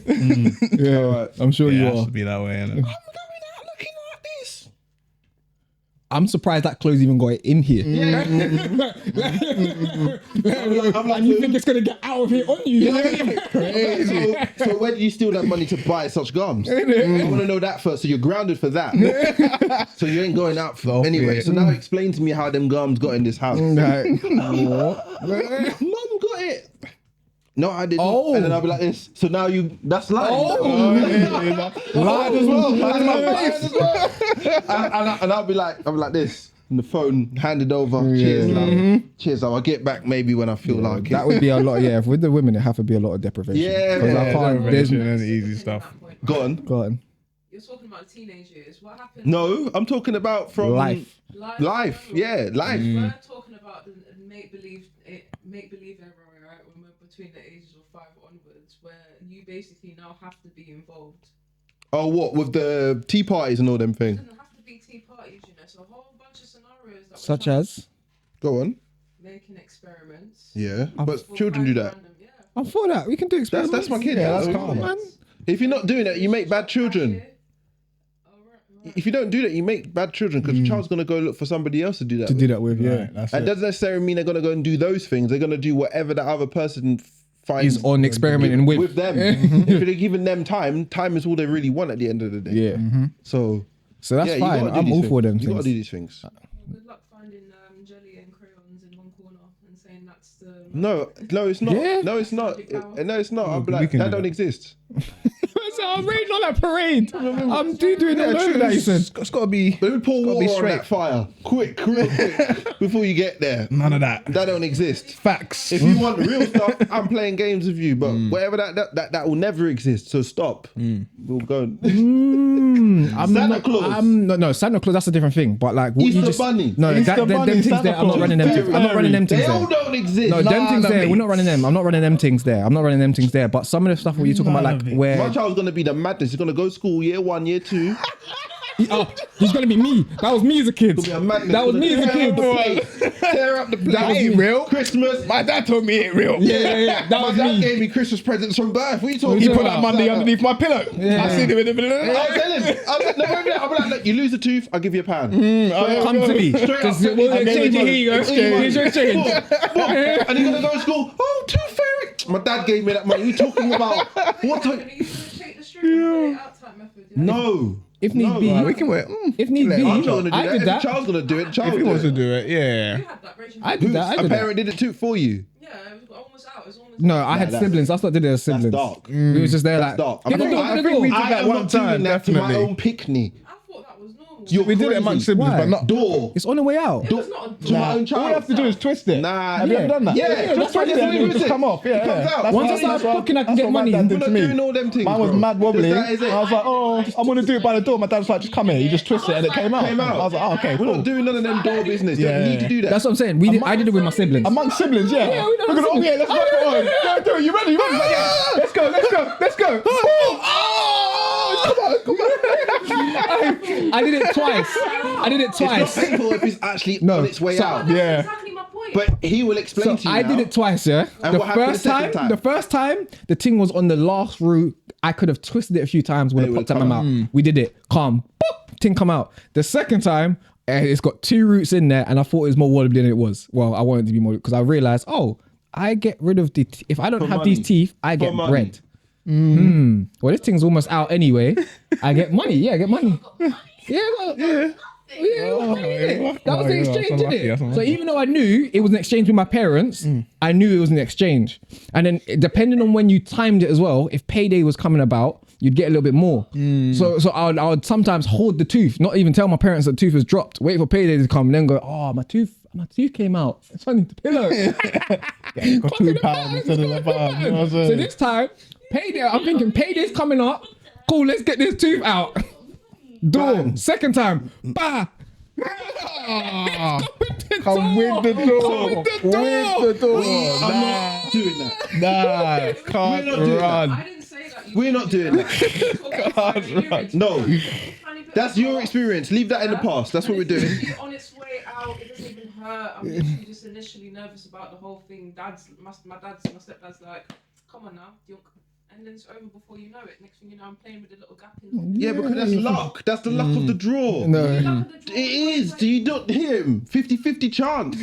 Yeah, I'm sure you Yeah, it are. should be that way, innit? I'm going out looking like this. I'm surprised that clothes even got it in here. Yeah. I'm like, And you think it's gonna get out of here on you? so where did you steal that money to buy such gums? I want to know that first. So you're grounded for that. So you ain't going out for anyway. So now explain to me how them gums got in this house. Mum got it. No, I didn't. Oh. And then I'll be like this. So now that's lying. Lied as well. Lied in my face. And I'll be like this. And the phone handed over. Cheers, love. Cheers, love. I'll get back maybe when I feel like it. That would be a lot. Yeah, with the women, it have to be a lot of deprivation. Yeah, 'Cause I can't. There's and easy stuff. Go on. go on. You're talking about teenage years. What happened? No, I'm talking about from Life. Life, yeah, life. We're talking about the make believe era, right? When we're between the ages of 5 onwards, where you basically now have to be involved. Oh, what with the tea parties and all them It things? doesn't have to be tea parties, you know. So a whole bunch of scenarios that Such we're as. Go on. making experiments. Yeah, but For children do quite that. random, yeah. I'm for that. We can do experiments. That's my kid. Yeah, That's that's calm. calm, man. If you're not doing that, you make bad children. Right. If you don't do that, you make bad children because the child's gonna go look for somebody else to do that. To with. do that with, yeah. Right, that's And it. doesn't necessarily mean they're gonna go and do those things. They're gonna do whatever that other person finds Is on experimenting with. them. If they're giving them time is all they really want at the end of the day. Yeah. So So that's Yeah, you fine. gotta do I'm these all for things. them You gotta things. do these things. Good luck finding jelly and crayons in one corner and saying that's the. No, it's not. Yeah. No, it's not. No, it's not. I'm we like, can that do don't that. exist. So I'm raging on that parade. I'm doing Yeah, all over true. that. You said it's got to be. Let me pour gotta water be on straight. that fire. Quick, real quick, before you get there. None of that. That don't exist. Facts. If you want real stuff, I'm playing games with you, but whatever that will never exist. So stop. We'll go. Santa Claus. No, Santa Claus. That's a different thing. But like, what Easter you just, Bunny. No, Easter them Bunny, things Santa there. I'm not Claus. running them. I'm not running them things They all there. don't exist. No, them things of there. it. We're not running them. I'm not running them things there. I'm not running them things there. But some of the stuff where you're talking about, None like, of it. where My child's gonna be the madness. He's gonna go to school year 1, year 2. he's gonna be me. That was me as a kid. Be a madness. That was me as a kid. Tear up the place. That ain't real. Christmas. My dad told me it ain't real. Yeah. That My was dad me. gave me Christmas presents from birth. What are you talking He about? put that money underneath my pillow. I see him in the middle. I'll tell him. I'll be like, look, you lose a tooth, I'll give you a pound. Come to me. Because Straight up. we'll And then exchange it. money. Here you go. Exchange Here's your exchange. And you're gonna go to school. Oh, tooth fairy. My dad gave me that money. You talking about what? Can you take the string and play it out type method? Yeah? No. If need be, We can wait. if need be, I'm not gonna do I that. did If that. the child's gonna do it, the child If he will wants do to it. do it, yeah. You had that, Rachel. I did that. I A did that. parent did it too for you. Yeah, it was almost out. It was almost No, I had that's- siblings. That's what I did as That's siblings. dark. We was just there That's like, dark. get the door, I get the think we door. did I that am one not doing time, that to my definitely. own picnic. I thought that was normal. You're We did it crazy. amongst siblings, Why? but not. Door. It's on the way out. It was not a To my own All you child. have to do is twist it. Nah. Have you ever done that? Yeah, just that's twist what it and it it'll is. just come off. Yeah, It comes yeah. out. That's Once what- I start that's what- fucking, I can that's get what my money. dad We're did not to me. doing all them things, Mine was bro. mad wobbly. That is it. I was like, oh, I'm gonna do it by the door. My dad was like, just come here. You just twist it and it came out. Came out. I was like, oh, okay, We're cool. not doing none of them door business. You Yeah. don't need to do that. That's what I'm saying. I did it with my siblings. Amongst siblings, yeah. Yeah, we done We're gonna, siblings. yeah, let's rock it on. Go do it. You ready? You ready? Yeah. Let's go. Let's go. Let's go. Oh, come on. I did it twice. I did it It's not twice. painful if it's actually No, on its way so- out. That's Yeah. exactly my point. But he will explain So to you I now. did it twice, yeah. And what happened the second time? The first time, the thing was on the last route. I could have twisted it a few times when And it it popped out would my mouth. We did it. Calm. Boop, thing come out. The second time, it's got 2 roots in there, and I thought it was more wobbly than it was. Well, I wanted it to be more because I realized, oh, I get rid of the. If I don't For have money. these teeth, I For get money. bread. Well, this thing's almost out anyway. I get money. Yeah, I get money. Yeah. That was the exchange, isn't it? So even though I knew it was an exchange with my parents, I knew it was an exchange. And then depending on when you timed it as well, if payday was coming about, you'd get a little bit more. So I would sometimes hold the tooth, not even tell my parents that the tooth was dropped, wait for payday to come, and then go, oh, my tooth came out. It's underneath the pillow. Got £2 instead of £1. You know what I'm saying? So this time, payday, I'm thinking payday's coming up. Cool, let's get this tooth out. Door. Bang. Second time. Bah. Come with the door. With the door. I'm not doing that. Nah, can't We're not doing run. I didn't say that. We're not doing that. No. That's your experience. Leave that in the past. That's what we're doing. It's on its way out. It doesn't even hurt. I'm literally just initially nervous about the whole thing. My stepdad's like, come on now, and then it's over before you know it. Next thing you know, I'm playing with a little gap in. Yeah, because that's luck. That's the luck of the draw. No. It is. Do you not hear him? 50-50 chance.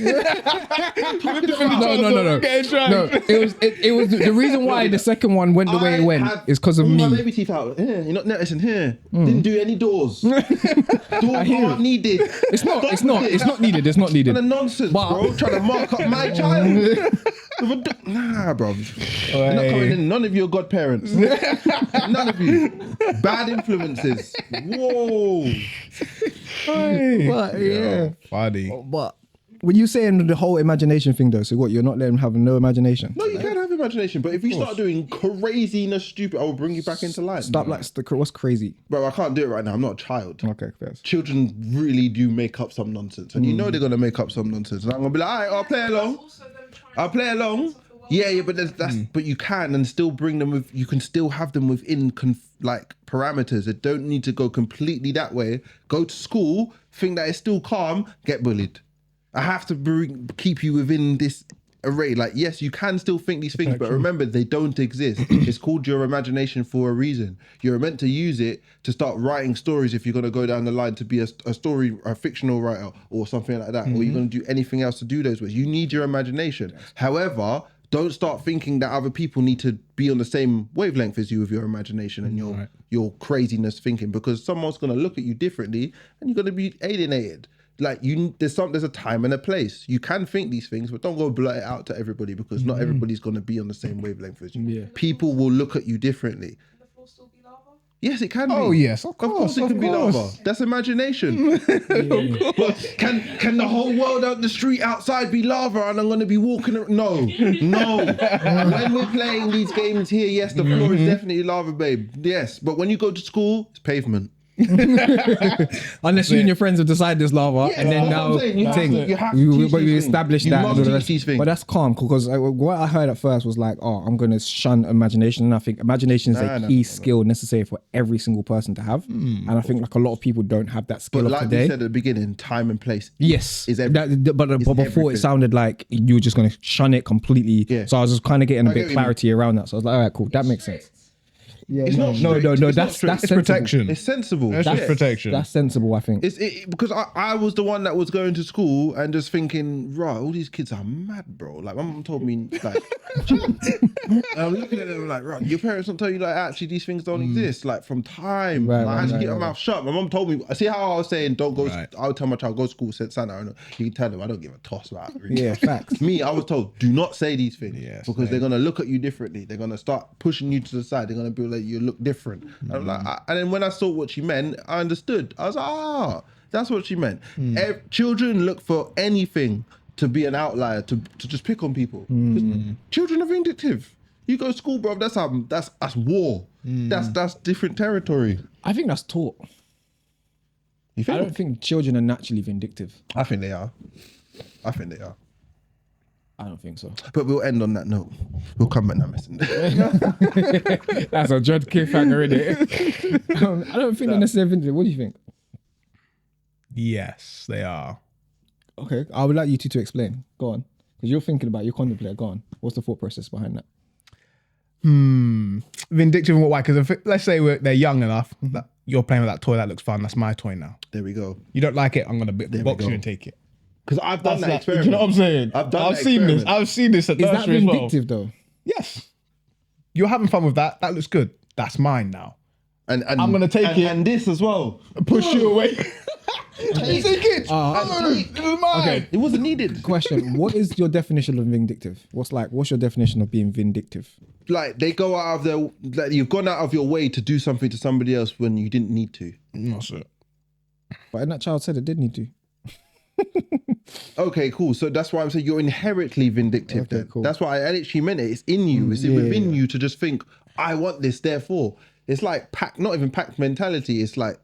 No. It was the reason why the second one went the way it went is because of all me. my baby teeth out. Here, you're not noticing here. Didn't do any doors. Doors aren't needed. It's not needed. It's not What needed. a nonsense, But- bro. Trying to mark up my child. Nah, bro. You're not coming in. None of you are godparents. None of you. Bad influences. Whoa. But yeah. Funny. But when you saying the whole imagination thing though, so what, you're not letting them have no imagination? No, you can have imagination, but if you start doing craziness, stupid, I will bring you back into life. Stop what's crazy? Bro, I can't do it right now. I'm not a child. Okay, fair. Children really do make up some nonsense, and you know they're gonna make up some nonsense. And I'm gonna be like, all right, I'll play along. I'll play along. Yeah, but but you can and still bring them with. You can still have them within like parameters. It don't need to go completely that way. Go to school, think that it's still calm, get bullied. I have to keep you within this array. Like, yes, you can still think these things, but remember, they don't exist. It's called your imagination for a reason. You're meant to use it to start writing stories if you're going to go down the line to be a fictional writer or something like that, or you're going to do anything else to do those ways. You need your imagination. However, don't start thinking that other people need to be on the same wavelength as you with your imagination and your craziness thinking, because someone's gonna look at you differently and you're gonna be alienated. Like there's a time and a place. You can think these things, but don't go blurt it out to everybody, because not everybody's gonna be on the same wavelength as you. Yeah. Can People will look at you differently. the floor still be lava? Yes, it can be. Oh yes, Of course it can be lava. That's imagination. But can the whole world out the street outside be lava and I'm going to be walking? No. When we're playing these games here, yes, the floor is definitely lava, babe. Yes, but when you go to school, it's pavement. Unless you and your friends have decided there's lava, Yeah, and then that's now what I'm saying. You have to teach we these established things. that. You and must all the teach these things. But that's calm, because what I heard at first was like, oh, I'm going to shun imagination. And I think imagination is a key skill necessary for every single person to have. And I think like a lot of people don't have that skill But of like today. we said at the beginning, time and place. Yes, Is but before everything. it sounded like you were just going to shun it completely. Yeah. So I was just kind of getting a I get bit what you clarity around that. So I was like, all right, cool, that makes sense. Yeah, It's not strict. no. It's not That's strict. that's it's sensible. protection. It's sensible. That's just protection. That's sensible, I think. It's because I was the one that was going to school and just thinking, right, all these kids are mad, bro. Like my mum told me, like, and I'm looking at them like, right, your parents don't tell you like actually these things don't exist. Like from time, Right, like, I had to right, keep my right. mouth shut. My mum told me. See how I was saying, don't go. Right. I would tell my child go to school, said Santa. And you can tell them I don't give a toss about it. Really. Yeah, facts. Me, I was told, do not say these things Yes, because they're gonna look at you differently. They're gonna start pushing you to the side. They're gonna be like, you look different. And I'm like, and then when I saw what she meant, I understood. I was like, that's what she meant. Children look for anything to be an outlier, to just pick on people. 'Cause children are vindictive. You go to school, bro. That's war. That's different territory. I think that's taught. You I think? don't think children are naturally vindictive. I think they are. I think they are. I don't think so. But we'll end on that note. We'll come back now, messenger. That's a dread cliffhanger, innit? I don't think they're necessarily vindictive. What do you think? Yes, they are. Okay, I would like you two to explain. Go on. Because you're thinking about, you're contemplating. Go on. What's the thought process behind that? Vindictive in what way? Because let's say they're young enough that you're playing with that toy that looks fun. That's my toy now. There we go. You don't like it? I'm gonna box go. you and take it. Because I've done that experiment. Do you know what I'm saying? I've seen this. I've seen this at Is that nursery as well. vindictive though? Yes. You're having fun with that. That looks good. That's mine now. And I'm gonna take it. And this as well. Push you away. You take it. This is mine. Okay. It wasn't needed. Question: what is your definition of vindictive? What's your definition of being vindictive? Like they go out of their, like you've gone out of your way to do something to somebody else when you didn't need to. That's it. But that child said it did need to. Okay, cool. So that's why I'm saying you're inherently vindictive. Okay, then cool. that's why I actually meant it. It's in you. It's within you to just think, I want this. Therefore, it's like not even pack mentality. It's like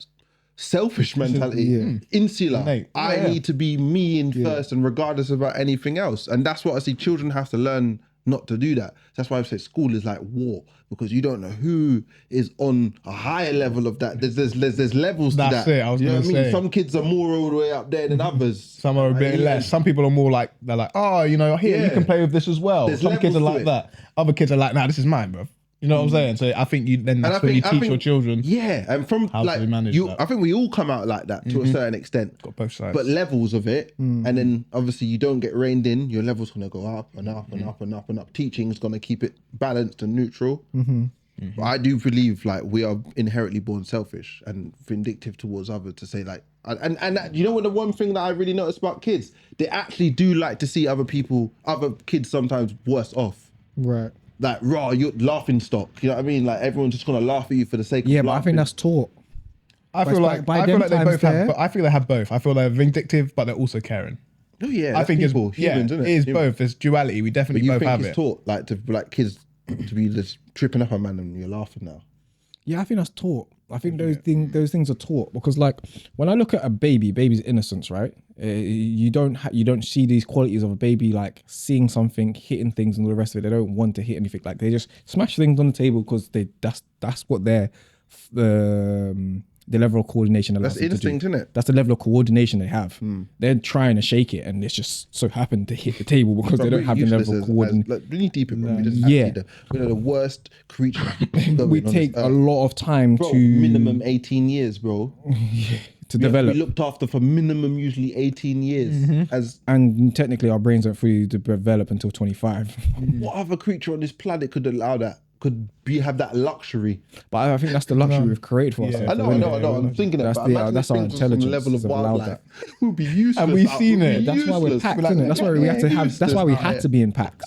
selfish mentality, insular. Innate. I need to be me in first, and regardless about anything else. And that's what I see. Children have to learn not to do that. That's why I say school is like war, because you don't know who is on a higher level of that. There's levels to That's that. it, I was you know gonna what I mean? say. Some kids are more all the way up there than others. Some are a bit Like, less. Some people are more like, they're like, oh, you know, here, you Yeah. can play with this as well. There's Some kids are levels to like it. that. Other kids are like, nah, this is mine, bro. You know what I'm saying? So I think that's when you teach your children. Yeah, and from how to like manage you, that. I think we all come out like that to a certain extent. Got both sides. But levels of it, and then obviously you don't get reined in. Your level's gonna go up and up and up and up and up. Teaching's gonna keep it balanced and neutral. But I do believe like we are inherently born selfish and vindictive towards others. To say like, and you know what, the one thing that I really noticed about kids, they actually do like to see other kids sometimes worse off. Right. Like raw, you're laughing stock. You know what I mean? Like everyone's just gonna laugh at you for the sake of Yeah, but I laughing. think that's taught. I feel like by they them both times there- have. I feel they have both. I feel they're vindictive, but they're also caring. Oh yeah, I that's think people, it's humans, yeah, isn't it is Humans. both. There's duality. We But definitely you both think have it's it. taught like to like kids to be just tripping up a man and you're laughing now. Yeah, I think that's taught. I think those things are taught, because like when I look at a baby's innocence, right? You don't see these qualities of a baby like seeing something, hitting things, and all the rest of it. They don't want to hit anything. Like they just smash things on the table because that's what the level of coordination allows That's them to instinct, do. isn't it? That's the level of coordination they have. They're trying to shake it, and it's just so happened to hit the table because they don't have the level of coordination. Like, really deep it, bro. Yeah. We're the worst creature. We take a lot of time bro, to minimum 18 years, bro. to we have to develop. be looked after for minimum usually 18 years. As And technically, our brains aren't fully to develop until 25. what other creature on this planet could allow that? Could have that luxury? But I think that's the luxury we've created for ourselves. I know. I'm thinking That's about that's our intelligence. level of has allowed wildlife. We'll be useless. And we've out. seen We'll it. be That's why we're useless. packed, Like, innit? That's why we have to have. That's why we useless had out to be in packs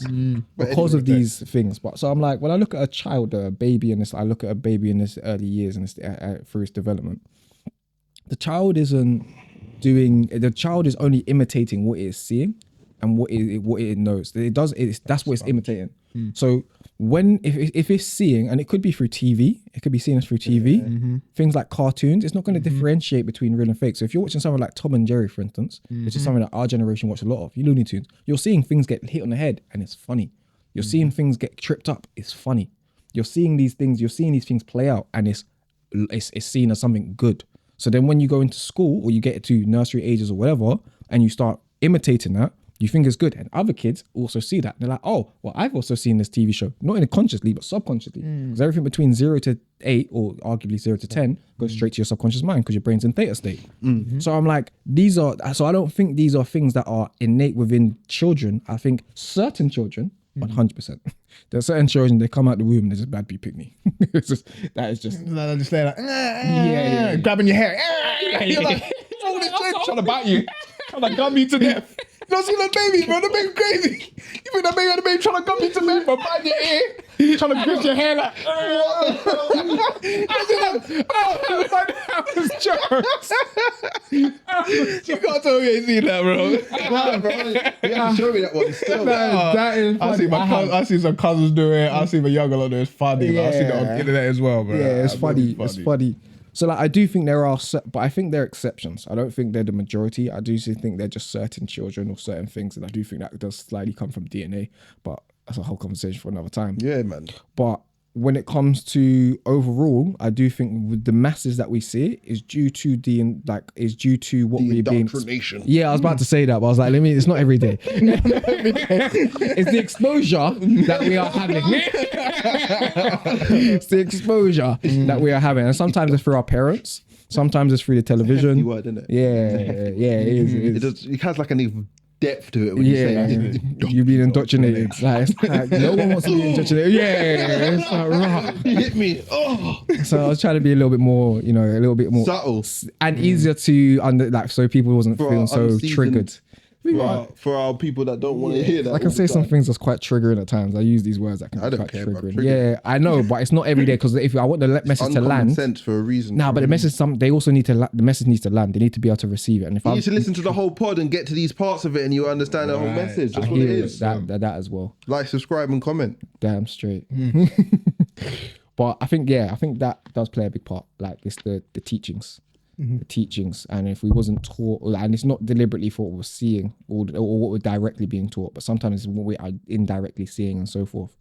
because of these things. But so I'm like, when I look at a child, a baby, and this, I look at a baby in this early years and through its development. The child isn't doing. The child is only imitating what it is seeing and what it knows. It does. That's what it's imitating. So if it's seeing, and it could be through TV, it could be seen as through TV, things like cartoons, it's not going to differentiate between real and fake. So if you're watching something like Tom and Jerry, for instance, which is something that our generation watched a lot of, you Looney Tunes, you're seeing things get hit on the head and it's funny. You're seeing things get tripped up, it's funny. You're seeing these things play out and it's seen as something good. So then when you go into school or you get to nursery ages or whatever, and you start imitating that, you think it's good. And other kids also see that. They're like, oh, well, I've also seen this TV show, not in a consciously, but subconsciously. Because everything between 0 to 8 or arguably 0 to 10 goes straight to your subconscious mind because your brain's in theta state. So I'm like, so I don't think these are things that are innate within children. I think certain children, 100%. There are certain children, they come out the womb and they're just bad pee pick me. That is just. They're just there like, grabbing your hair. You're like, trying to bite you. Trying to gum you to death. You don't see that baby, bro. The baby crazy. You think that baby trying to gum you to death, bro? Bite your ear. Trying to grip your hair like. That was jokes. You can't tell me you ain't seen that, bro. Nah, bro. You have to show me that one still. That is funny. I see some cousins do it. I see my younger lot do it. It's funny. But I see that on the internet as well, bro. Yeah, it's That's funny. really It's funny. So like, I do think there are, but I think they're exceptions. I don't think they're the majority. I do think they're just certain children or certain things, and I do think that does slightly come from DNA. But that's a whole conversation for another time. Yeah, man. But when it comes to overall, I do think with the masses that we see is due to what we're being. Indoctrination. Yeah, I was about to say that, but I was like, it's not every day. It's the exposure that we are having. It's the exposure that we are having. And sometimes it's through our parents. Sometimes it's through the television. Hefty word, isn't it? Yeah, it is. It has like an depth to it when you say you've been indoctrinated. It's like no one wants to be indoctrinated. Yeah, it's like right. You hit me. Oh. So I was trying to be a little bit more, a little bit more Subtle. and easier to so people wasn't feeling so unseasoned- triggered. For our people that don't want to hear that. I can say some things that's quite triggering at times. I use these words that can I be don't quite care about triggering. triggering. Yeah, I know, but it's not every day because if I want the message to uncommon land. sense for a reason. Nah, but the message, they also need to. The message needs to land. They need to be able to receive it. And if You I need to listen to the whole pod and get to these parts of it, and you understand the whole message. That's I what it hear is. that as well. Like, subscribe, and comment. Damn straight. But I think that does play a big part. Like it's the teachings. The teachings, and if we wasn't taught, and it's not deliberately for what we're seeing or what we're directly being taught, but sometimes it's what we are indirectly seeing and so forth,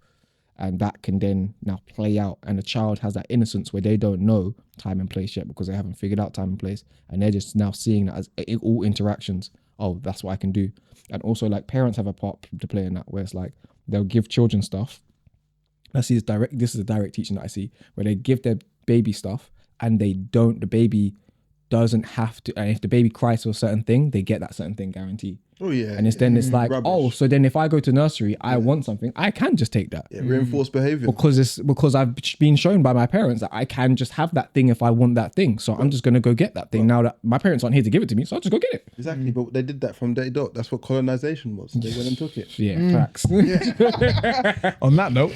and that can then now play out, and the child has that innocence where they don't know time and place yet because they haven't figured out time and place, and they're just now seeing that as all interactions. Oh, that's what I can do. And also like parents have a part to play in that, where it's like they'll give children stuff. This is a direct teaching that I see, where they give their baby stuff and the baby doesn't have to, and if the baby cries for a certain thing, they get that certain thing guaranteed. Oh yeah. And it's like, rubbish. oh, so then if I go to nursery, I want something, I can just take that. Yeah, reinforced behavior. Because I've been shown by my parents that I can just have that thing if I want that thing. So I'm just gonna go get that thing now that my parents aren't here to give it to me. So I'll just go get it. Exactly, but they did that from day dot. That's what colonisation was. They went and took it. Yeah, facts. On that note.